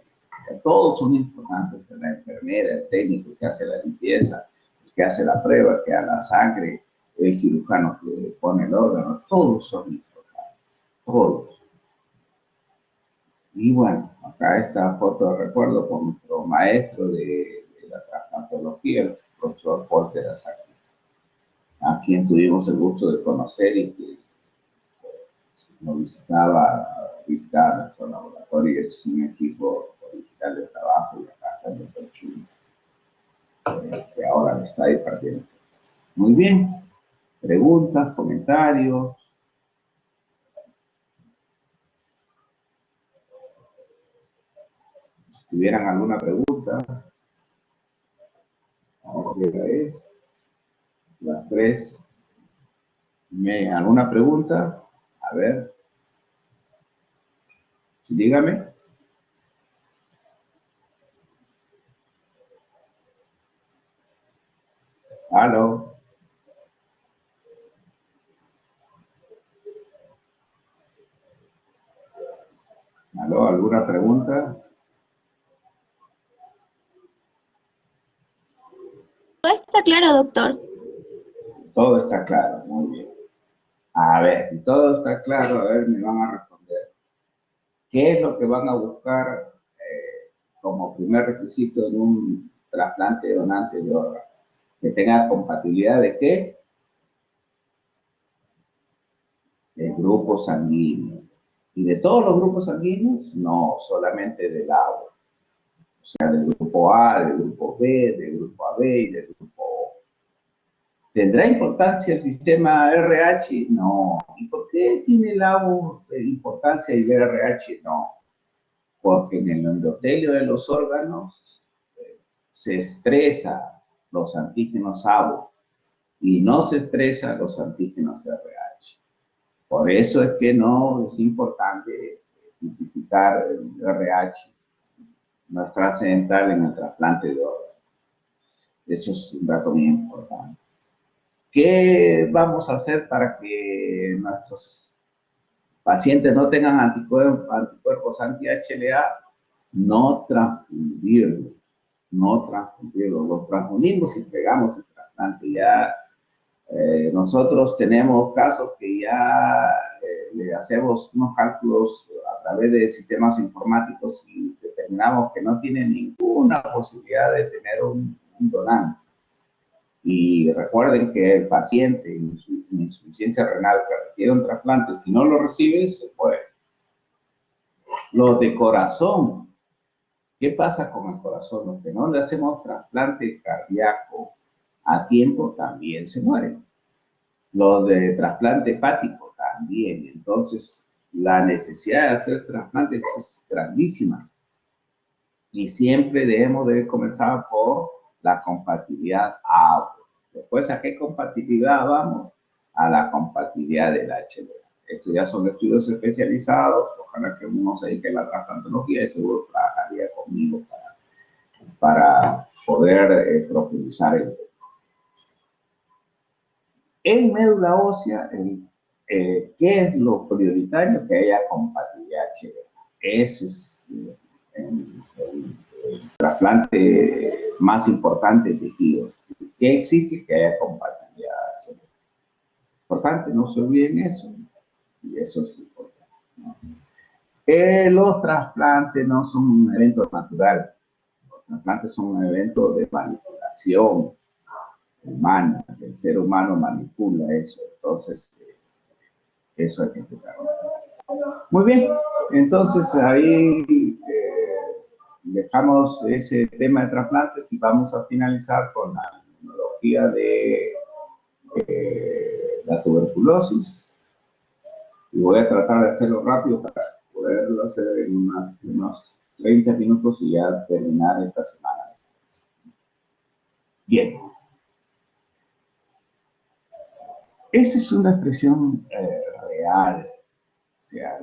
Todos son importantes, la enfermera, el técnico que hace la limpieza, el que hace la prueba, el que da la sangre, el cirujano que pone el órgano, todos son importantes, todos. Y bueno, acá esta foto de recuerdo con nuestro maestro de la trasplantología, el profesor Porter Azaki, a quien tuvimos el gusto de conocer y que nos visitaba visitar nuestro laboratorio. Es un equipo original de trabajo y acá está el doctor Chuy, que ahora está ahí partiendo. Muy bien, preguntas, comentarios. Si tuvieran alguna pregunta, ahora es las 3:30. ¿Alguna pregunta? A ver, sí, dígame. Aló. Aló, ¿alguna pregunta? Todo está claro, doctor. Todo está claro, muy bien. A ver, si todo está claro, a ver, me van a responder. ¿Qué es lo que van a buscar como primer requisito en un trasplante donante de órganos? Que tenga compatibilidad de qué? De grupo sanguíneo. ¿Y de todos los grupos sanguíneos? No, solamente del agua. O sea, del grupo A, del grupo B, del grupo AB y del grupo O. ¿Tendrá importancia el sistema RH? No. ¿Y por qué tiene el agua importancia y el RH? No. Porque en el endotelio de los órganos se expresa los antígenos ABO y no se expresan los antígenos RH. Por eso es que no es importante identificar el RH, no es trascendental en el trasplante de órganos. Eso es un dato muy importante. ¿Qué vamos a hacer para que nuestros pacientes no tengan anticuerpos anti-HLA? No transfundirlos, no transfundirlos. Los transfundimos y pegamos el trasplante. Ya nosotros tenemos casos que ya le hacemos unos cálculos a través de sistemas informáticos y determinamos que no tienen ninguna posibilidad de tener un donante. Y recuerden que el paciente en insuficiencia renal que requiere un trasplante, si no lo recibe, se muere. Los de corazón, ¿qué pasa con el corazón? Los que no le hacemos trasplante cardíaco a tiempo también se mueren. Los de trasplante hepático también. Entonces, la necesidad de hacer trasplantes es grandísima. Y siempre debemos de comenzar por la compatibilidad A. Después, ¿a qué compatibilidad vamos? A la compatibilidad del HLA. Estos ya son estudios especializados. Ojalá que uno se dedique a la trasplantología y seguro trabajaría conmigo para poder profundizar el tema. En médula ósea, ¿qué es lo prioritario? Que haya compatibilidad HLA. Ese es el trasplante más importante de tejidos. ¿Qué exige? Que haya compatibilidad HLA. Importante, no se olviden eso. Y eso es importante, ¿no? Los trasplantes no son un evento natural. Los trasplantes son un evento de manipulación humana. El ser humano manipula eso. Entonces, eso hay que explicarlo. Muy bien. Entonces, ahí dejamos ese tema de trasplantes y vamos a finalizar con la inmunología de la tuberculosis. Y voy a tratar de hacerlo rápido para poderlo hacer en unos 30 minutos y ya terminar esta semana. Bien. Esta es una expresión real. O sea,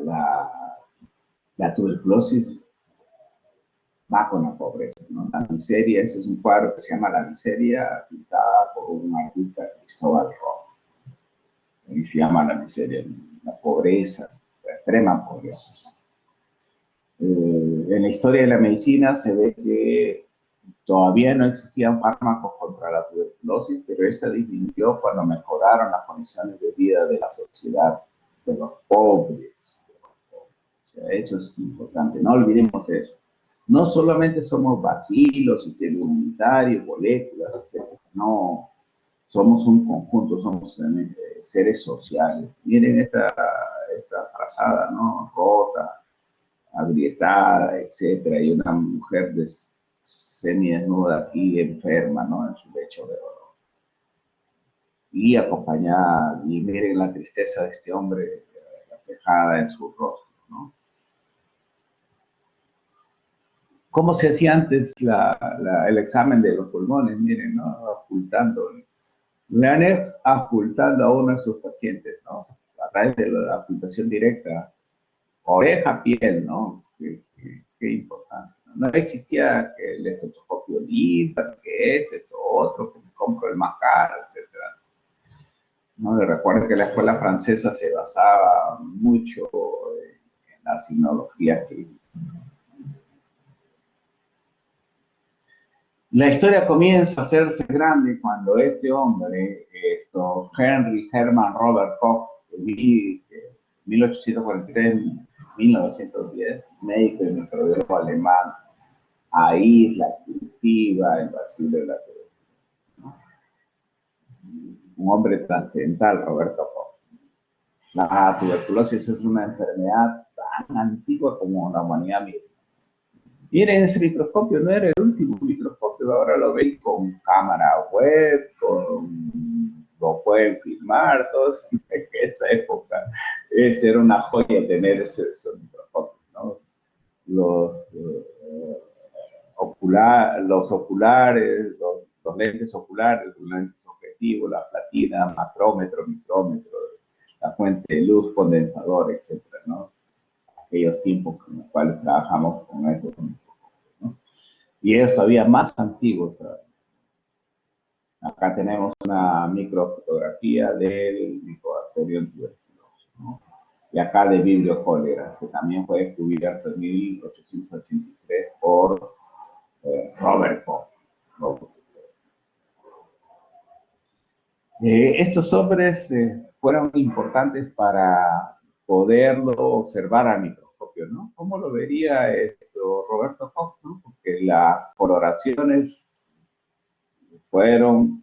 la tuberculosis va con la pobreza, ¿no? La miseria, ese es un cuadro que se llama La miseria, pintada por un artista, Cristóbal Rojo. Y se llama La miseria, la pobreza, la extrema pobreza. En la historia de la medicina se ve que todavía no existían fármacos contra la tuberculosis, pero esta disminuyó cuando mejoraron las condiciones de vida de la sociedad, de los pobres. O sea, eso es importante, no olvidemos eso. No solamente somos bacilos, sistema inmunitario, moléculas, etc. No, somos un conjunto, somos seres sociales. Miren esta frazada, ¿no? Rota, agrietada, etcétera, y una mujer semidesnuda aquí, enferma, ¿no? En su lecho de dolor. Y acompañada, y miren la tristeza de este hombre reflejada en su rostro, ¿no? ¿Cómo se hacía antes el examen de los pulmones? Miren, ¿no? Ocultando. Le han ocultando a uno de sus pacientes, ¿no? A través de la ocultación directa. Oreja, piel, ¿no? Qué importante. No existía que el estetoscopio libre, que esto, otro, que me compro el más caro, etc. ¿No? Recuerden que la escuela francesa se basaba mucho en la sinología clínica. La historia comienza a hacerse grande cuando este hombre, Henry Hermann Robert Koch, en 1843-1910, médico y microbiólogo alemán, aísla, cultiva el bacilo de la tuberculosis, ¿no? un hombre trascendental, Roberto Koch. La tuberculosis es una enfermedad tan antigua como la humanidad misma. Miren ese microscopio, no era el último microscopio, ahora lo ven con cámara web, lo pueden filmar, todos. En esa época, era una joya tener esos microscopios, ¿no? Los oculares, los lentes oculares, los lentes objetivos, la platina, macrómetro, micrómetro, la fuente de luz, condensador, etcétera, ¿no? Aquellos tiempos con los cuales trabajamos con estos, ¿no? Y ellos todavía más antiguos. Acá tenemos una microfotografía del Mycobacterium tuberculosis, ¿no? Y acá de Vibrio cholera, que también fue descubierto en 1883 por Robert Koch. Estos hombres fueron importantes para poderlo observar al microscopio, ¿no? ¿Cómo lo vería esto Roberto Koch, ¿no? Porque las coloraciones fueron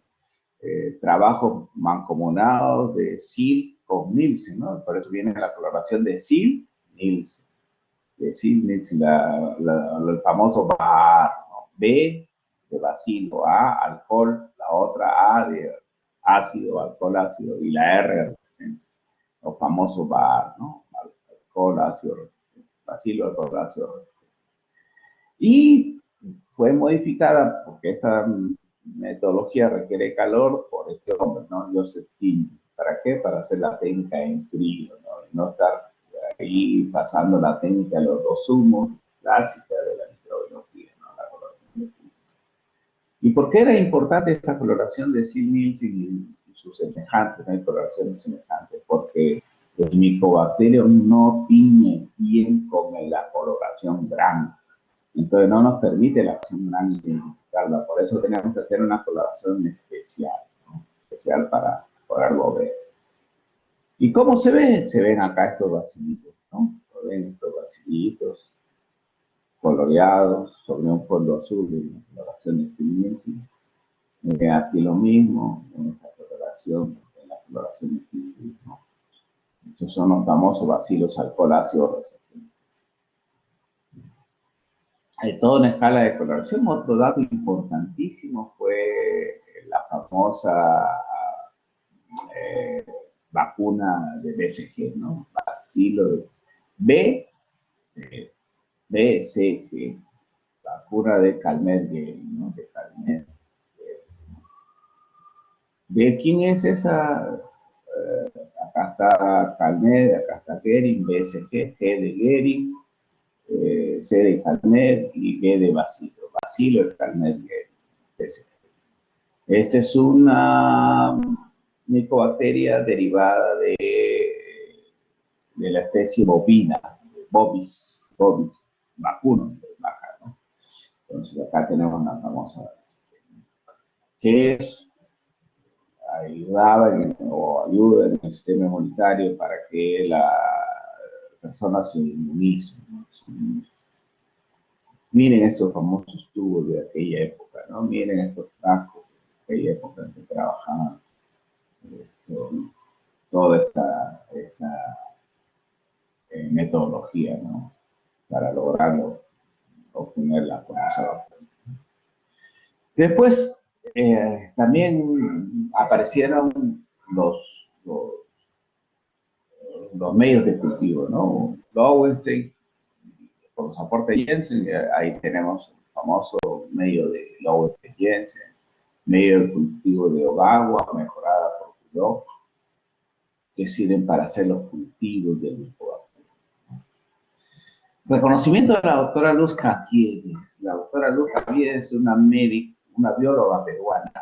trabajos mancomunados de Sill con Nielsen, ¿no? Por eso viene la coloración de Sill-Nielsen. De Sill-Nielsen, el famoso BAR, ¿no? B de bacilo, A, alcohol, la otra A de ácido, alcohol, ácido, y la R resistente, los famosos BAR, ¿no? Alcohol, ácido resistente, bacilo, alcohol, ácido resistente. Y fue modificada porque esta metodología requiere calor por este hombre, ¿no? Joseph Kim. ¿Para qué? Para hacer la técnica en frío, ¿no? Y no estar ahí pasando la técnica de los dos humos clásica de la microbiología, ¿no? La coloración de Sill-Nielsen. ¿Y por qué era importante esta coloración de Sill-Nielsen y sus semejantes, no hay coloraciones semejantes? Porque el micobacterio no tiñe bien con la coloración blanca. Entonces no nos permite la acción gran identificarla, por eso tenemos que hacer una coloración especial, ¿no? Especial para poderlo ver. ¿Y cómo se ve? Se ven acá estos bacilitos, ¿no? Se ven estos bacilitos coloreados sobre un fondo azul en la coloración de Sill-Nielsen. Aquí lo mismo, en esta coloración, en la coloración de Sill-Nielsen, ¿no? Estos son los famosos bacilos alcoholáceos resistentes. Hay toda una escala de coloración. Otro dato importantísimo fue la famosa eh, vacuna de BCG, ¿no? Bacilo B, BCG, vacuna de Calmet-Guerin, ¿no? De Calmet. ¿De quién es esa? Acá está Calmet, acá está Guerin, BCG, G de Guerin, C de Calmet y G de Bacilo. Bacilo es Calmet-Guerin, BCG. Esta es una micobacteria derivada de la especie bovina, bovis, vacuno, vaca, ¿no? Entonces acá tenemos una famosa que ayuda en el sistema inmunitario para que la persona se inmunice, ¿no? Miren estos famosos tubos de aquella época, ¿no? Miren estos frascos de aquella época en que trabajaban toda esta metodología, ¿no? Para lograrlo, obtener la famosa. Después, también aparecieron los medios de cultivo, ¿no? Lowenstein, con los aportes de Jensen, ahí tenemos el famoso medio de Lowenstein-Jensen, medio de cultivo de Ogawa, mejorada por Culloch, que sirven para hacer los cultivos del micobacterio. Reconocimiento de la doctora Luz Caviedes. La doctora Luz Caviedes es una médica, una bióloga peruana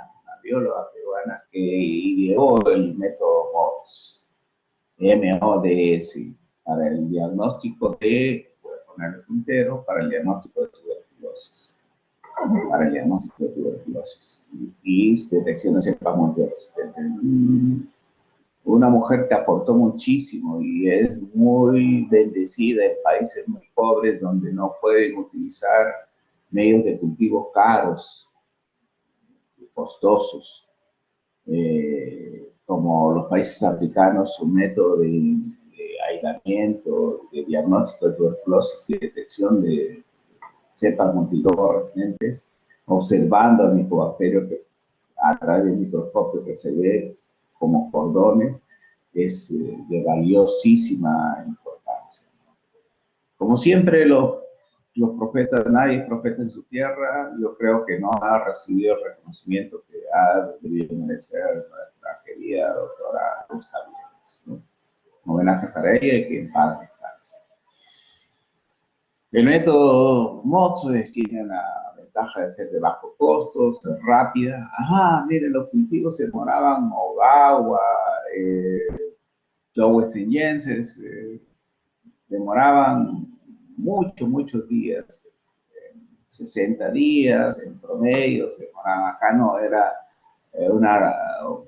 que ideó el método MODS, MODS, para el diagnóstico de, voy a poner el puntero, para el diagnóstico de tuberculosis. Para el diagnóstico de tuberculosis y detección de cepas multiresistentes. Una mujer que aportó muchísimo y es muy bendecida en países muy pobres donde no pueden utilizar medios de cultivo caros y costosos. como los países africanos, su método de aislamiento, de diagnóstico de tuberculosis y detección de cepas multiresistentes, observando al micobacterio que a través del microscopio que se ve como cordones, es de valiosísima importancia. Como siempre, los profetas, nadie es profeta en su tierra, yo creo que no ha recibido el reconocimiento que ha debido merecer nuestra querida doctora Luz Javieres, ¿no? Homenaje para ella y que en paz descanse. El método MOX tiene la ventaja de ser de bajo costo, ser rápida. Ajá, miren, los cultivos se demoraban, Ogawa, Dow-Westingenses, demoraban muchos días, 60 días en promedio, se demoraban. Acá no era una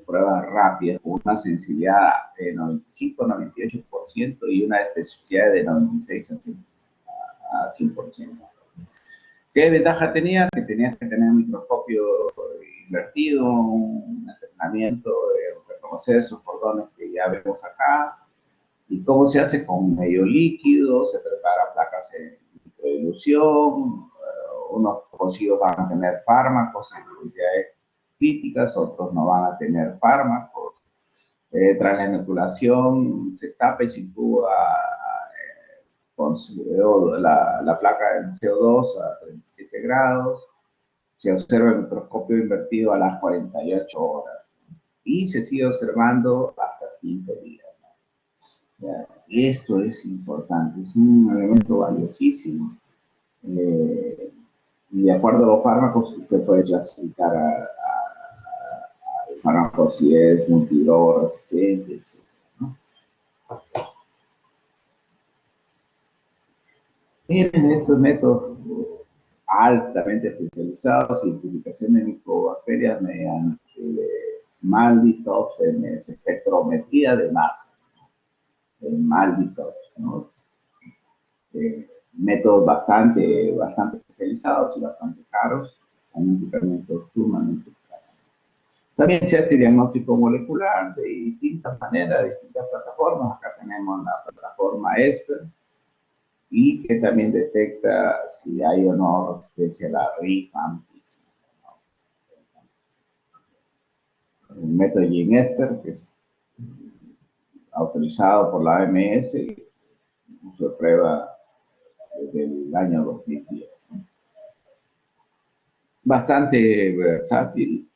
prueba rápida, con una sensibilidad de 95-98% y una especificidad de 96 a 100%. ¿Qué ventaja tenía? Que tenías que tener un microscopio invertido, un entrenamiento de reconocer esos cordones que ya vemos acá. ¿Y cómo se hace? Con medio líquido, se prepara placas en microdilución, unos cocidos van a tener fármacos en cantidades críticas, otros no van a tener fármacos. Tras la inoculación se tapa y se incuba con la placa en CO2 a 37 grados, se observa el microscopio invertido a las 48 horas y se sigue observando hasta 15 días. Esto es importante, es un elemento valiosísimo. Y de acuerdo a los fármacos, usted puede clasificar a fármacos si es multidroga resistente, etc., ¿no? Miren estos métodos altamente especializados, identificación de microbacterias mediante MALDI-TOF, espectrometría de masa, el MALDI-TOF, ¿no? Métodos bastante especializados y bastante caros, con un equipamiento sumamente caro. También se hace diagnóstico molecular de distintas maneras, de distintas plataformas. Acá tenemos la plataforma ESPER, y que también detecta si hay o no resistencia a la rifampicina, ¿no? El método GeneSper, que es autorizado por la OMS, uso de prueba desde el año 2010, ¿no? Bastante versátil,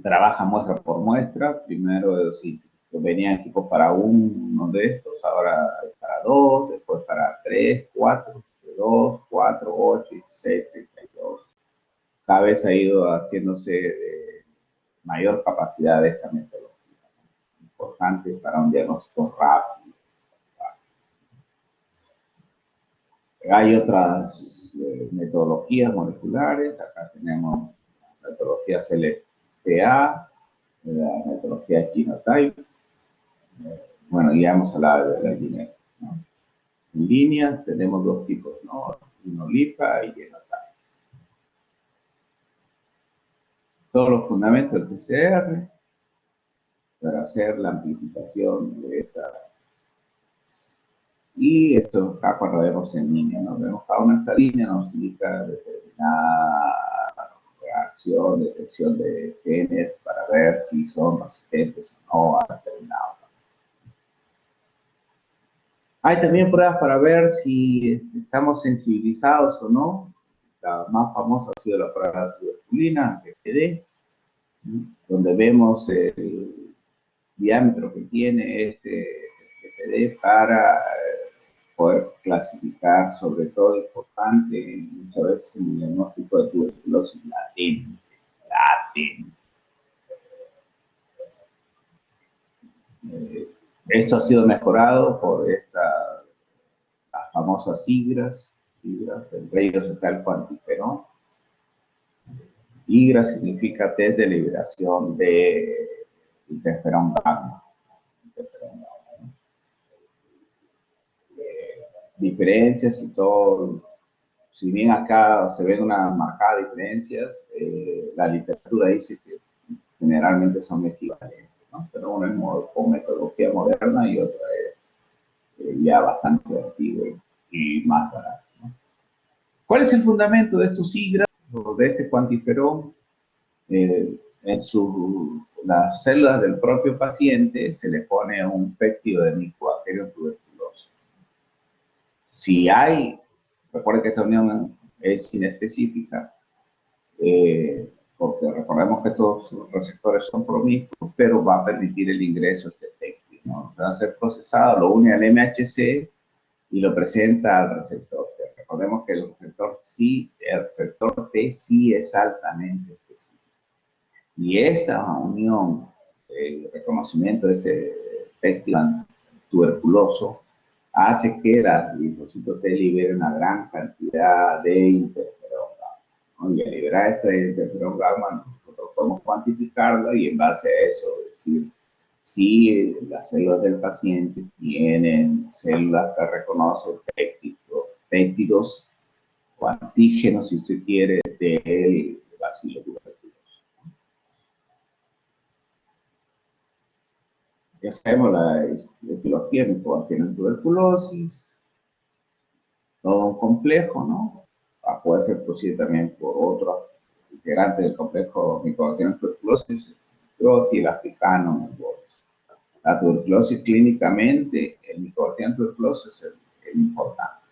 trabaja muestra por muestra. Primero si venían equipos para uno de estos, ahora para dos, después para tres, cuatro, 2, 4, 8, 16, 32. Cada vez ha ido haciéndose de mayor capacidad de esta metodología, ¿no? Importante para un diagnóstico rápido. Hay otras metodologías moleculares. Acá tenemos la metodología CLPA, la metodología Genotype. Bueno, ya hemos hablado de la línea, ¿no? En línea tenemos dos tipos, ¿no? Linolipa y Genotype. Todos los fundamentos del PCR para hacer la amplificación de esta. Y esto acá cuando vemos en línea, ¿no? Vemos cada una de esta línea, nos indica determinada reacción, detección de genes para ver si son resistentes o no a determinados. Hay también pruebas para ver si estamos sensibilizados o no. La más famosa ha sido la prueba de tuberculina, PPD, donde vemos el diámetro que tiene este PPD para poder clasificar, sobre todo importante, muchas veces en el diagnóstico de tuberculosis latente. Esto ha sido mejorado por las famosas siglas, entre ellos está el cuantiferón. IGRA significa test de liberación de interferón gamma. Diferencias y todo, si bien acá se ven unas marcadas diferencias, la literatura dice que generalmente son equivalentes, ¿no? Pero uno es con metodología moderna y otra es ya bastante antiguo y más barato, ¿no? ¿Cuál es el fundamento de estos sigras o de este cuantiferón? En las células del propio paciente se le pone un péptido de Mycobacterium tuberculosis. Si hay, recuerden que esta unión es inespecífica, porque recordemos que estos receptores son promiscuos, pero va a permitir el ingreso de este péptido, ¿no? Va a ser procesado, lo une al MHC y lo presenta al receptor T. Recordemos que el receptor T sí es altamente específico. Y esta unión, el reconocimiento de este péptido tuberculoso, hace que el linfocito T libere una gran cantidad de interferón gamma, ¿no? Y al liberar este interferón gamma, nosotros podemos cuantificarlo y en base a eso decir si las células del paciente tienen células que reconocen péptidos o antígenos, si usted quiere, del bacilo tuberculoso. Ya sabemos la etiología de Mycobacterium tuberculosis, todo un complejo, ¿no? Puede ser producido también por otros integrantes del complejo Mycobacterium tuberculosis, el africano, la tuberculosis clínicamente, el Mycobacterium tuberculosis es importante.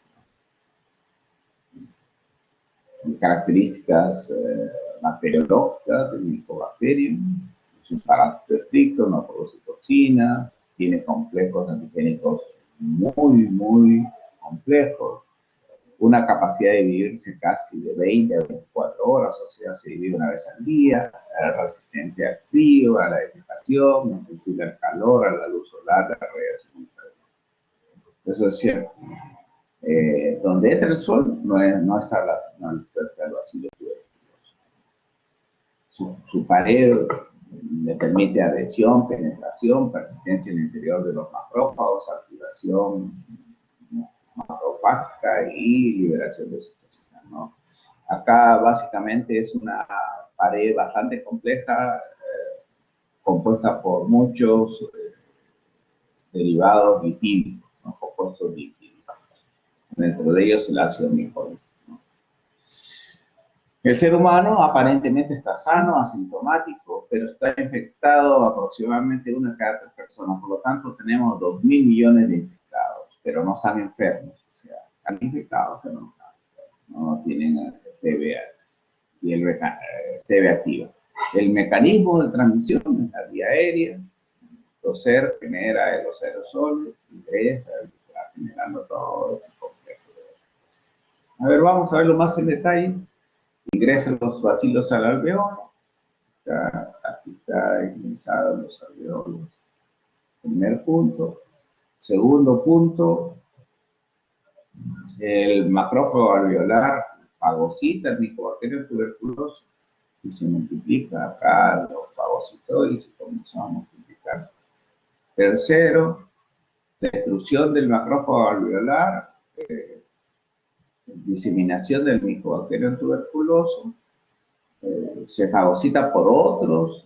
Características bacteriológicas del Mycobacterium: es un parásito estricto, no produce toxinas, tiene complejos antigénicos muy complejos, una capacidad de dividirse casi de 20 a 24 horas, o sea, se divide una vez al día, es resistente al frío, a la desecación, es sensible al calor, a la luz solar, a la radiación ultravioleta. Eso es cierto. Donde entra el sol no está el bacilo tuberculoso. Su pared le permite adhesión, penetración, persistencia en el interior de los macrófagos, activación macrofágica y liberación de citocinas, ¿no? Acá básicamente es una pared bastante compleja, compuesta por muchos derivados lipídicos, ¿no? Compuestos lipídicos. Dentro de ellos el ácido micólico, ¿no? El ser humano aparentemente está sano, asintomático, pero está infectado aproximadamente una cada 3 personas. Por lo tanto, tenemos 2.000 millones de infectados, pero no están enfermos. O sea, están infectados, pero no están enfermos. No tienen TB y el TB activa. El mecanismo de transmisión es la vía aérea. Toser genera los aerosoles, ingresa, va generando todo este complejo. A ver, vamos a verlo más en detalle. Ingresan los bacilos al alveolo. Aquí está ingresados los alveolos. Primer punto. Segundo punto, el macrófago alveolar fagocita el Mycobacterium tuberculoso y se multiplica acá los fagocitoides y comienzan a multiplicar. Tercero, destrucción del macrófago alveolar, diseminación del Mycobacterium tuberculoso, se fagocita por otros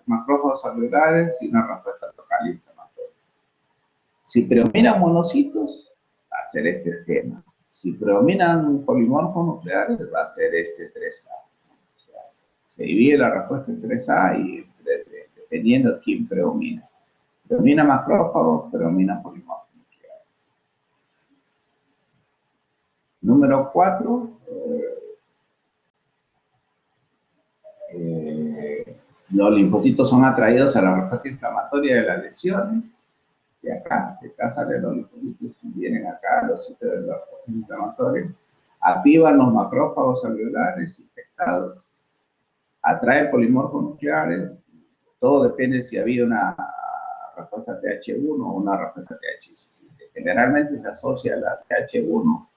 macrófagos alveolares y una respuesta local inflamatoria. Si predominan monocitos, va a ser este esquema. Si predominan polimorfos nucleares, va a ser este 3A. O sea, se divide la respuesta en 3A y dependiendo de quién predomina. Predomina macrófagos, predomina polimorfos nucleares. Número 4. Los linfocitos son atraídos a la respuesta inflamatoria de las lesiones. De acá salen los linfocitos y vienen acá a los sitios de la respuesta inflamatoria. Activan los macrófagos alveolares infectados. Atraen polimorfos nucleares. Todo depende si había una respuesta TH1 o una respuesta TH17. Generalmente se asocia la TH1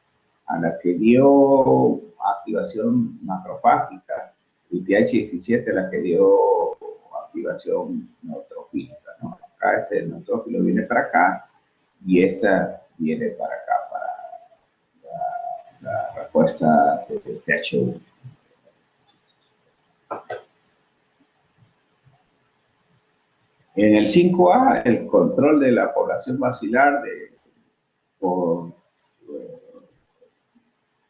a la que dio activación macrofágica y TH17 la que dio activación neutrófílica, ¿no? Acá este neutrófilo viene para acá y esta viene para acá, para la respuesta de TH1. En el 5A, el control de la población basilar por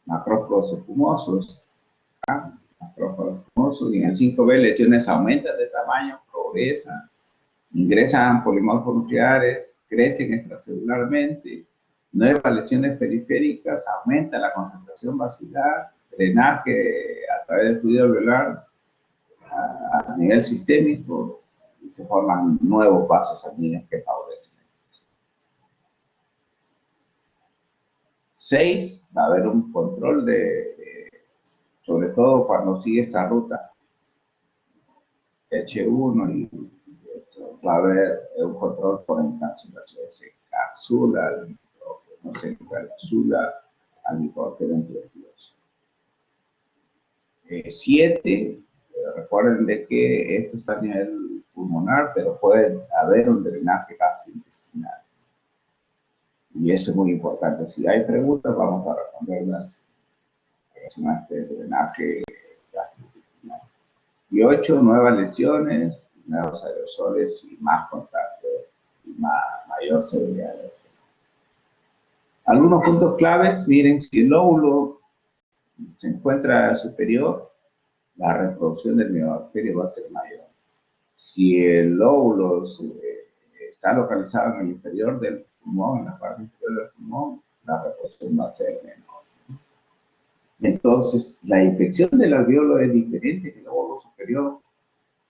macrófagos espumosos, macrófagos espumosos, y en el 5B, lesiones aumentan de tamaño, progresan, ingresan polimorfos nucleares, crecen extracelularmente, nuevas lesiones periféricas, aumenta la concentración basilar, drenaje a través del fluido alveolar a nivel sistémico, y se forman nuevos vasos sanguíneos que favorecen. 6, va a haber un control sobre todo cuando sigue esta ruta H1 y va a haber un control por encapsulación. Se encapsula, no se encapsula al micrófono entre los 7. Recuerden de que esto está a nivel pulmonar, pero puede haber un drenaje gastrointestinal. Y eso es muy importante. Si hay preguntas, vamos a responderlas relacionadas a este drenaje gastrointestinal. Y 8, nuevas lesiones, nuevos aerosoles y más contacto y mayor severidad. Algunos puntos claves, miren, si el lóbulo se encuentra superior, la reproducción del miobacterio va a ser mayor. Si el lóbulo está localizado en el inferior del pulmón, en la parte inferior del pulmón, la reproducción va a ser menor. Entonces, la infección del alveolo es diferente que el lóbulo superior,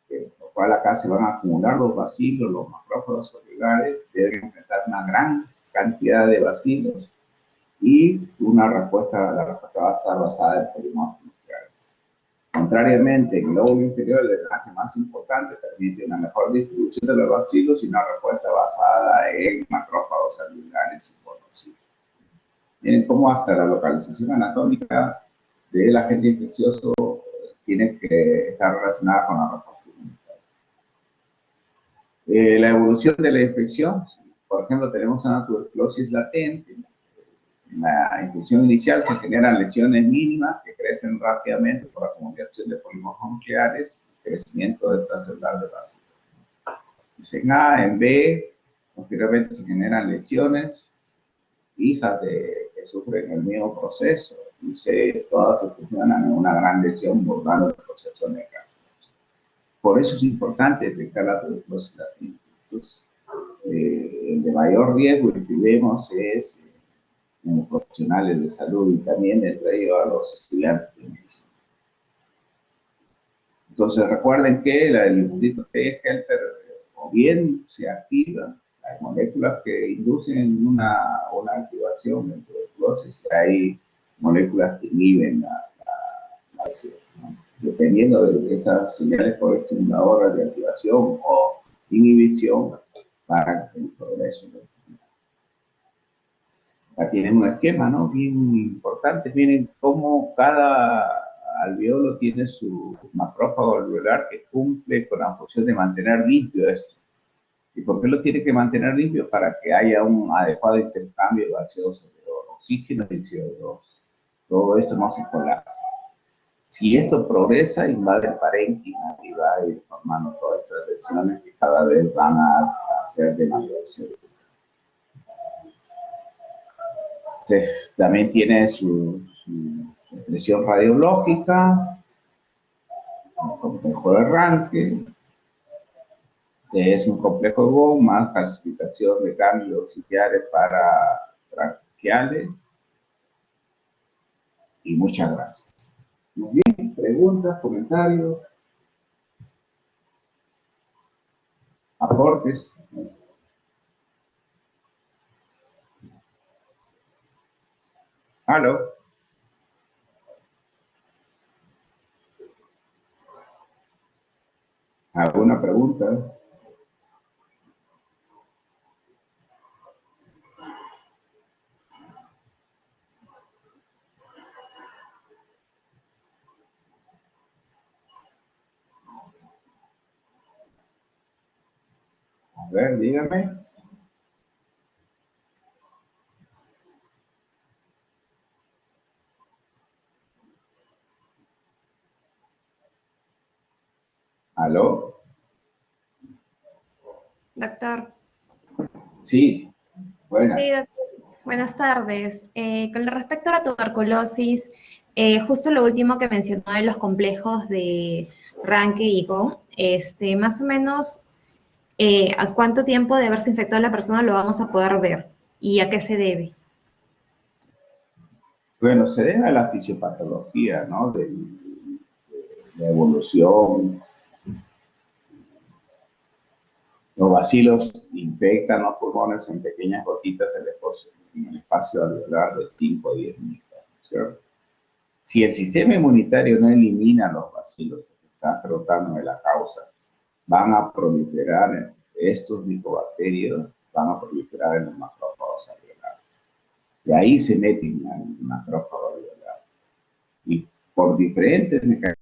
por lo cual acá se van a acumular los bacilos, los macrófagos celulares, deben enfrentar una gran cantidad de bacilos y la respuesta va a estar basada en polimorfos nucleares. Contrariamente, el lóbulo inferior, el drenaje más importante, permite una mejor distribución de los bacilos y una respuesta basada en macrófagos celulares y monocitos. Miren cómo hasta la localización anatómica del agente infeccioso tiene que estar relacionada con la respuesta inmunitaria. La evolución de la infección, por ejemplo, tenemos una tuberculosis latente. En la infección inicial se generan lesiones mínimas que crecen rápidamente por acumulación de polimorfos nucleares y crecimiento extracelular de bacilos. En A, en B, posteriormente se generan lesiones hijas que sufren el mismo proceso y todas se fusionan en una gran lesión bordando el proceso necrótico. Por eso es importante detectar la tuberculosis latente. Entonces, el de mayor riesgo el que vemos es en los profesionales de salud y también entre ellos a los estudiantes de medicina. Entonces recuerden que la linfocito T helper o bien se activa, hay moléculas que inducen una activación de tuberculosis y hay moléculas que inhiben la acción, ¿no? Dependiendo de esas señales por estimuladora de activación o inhibición para el progreso de la enfermedad. Acá tienen un esquema, ¿no? Bien importante. Miren cómo cada alveolo tiene su macrófago alveolar que cumple con la función de mantener limpio esto. ¿Y por qué lo tiene que mantener limpio? Para que haya un adecuado intercambio de gaseosos, de oxígeno y CO2. Todo esto no se colapsa. Si esto progresa, invade el parénquima y va a ir formando todas estas lesiones que cada vez van a ser de mayor severidad. También tiene su expresión radiológica, un complejo de arranque, que es un complejo de Von más calcificación de ganglios auxiliares para branquiales. Y muchas gracias. Muy bien, preguntas, comentarios, aportes. ¿Aló? ¿Alguna pregunta? A ver, dígame. ¿Aló? Doctor. Sí, Sí, buena. doctor. Buenas tardes. Con respecto a la tuberculosis, justo lo último que mencionó de los complejos de Ranke y Gone, más o menos, ¿a cuánto tiempo de haberse infectado la persona lo vamos a poder ver? ¿Y a qué se debe? Bueno, se debe a la fisiopatología, ¿no? De la evolución. Los bacilos infectan los pulmones en pequeñas gotitas en el espacio alveolar de 5 a 10 micras, ¿cierto? Si el sistema inmunitario no elimina los bacilos que están tratando de la causa, van a proliferar estos micobacterios, van a proliferar en los macrófagos alveolares. Y ahí se meten en el macrófago alveolar. Y por diferentes mecanismos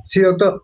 Sí, doctor.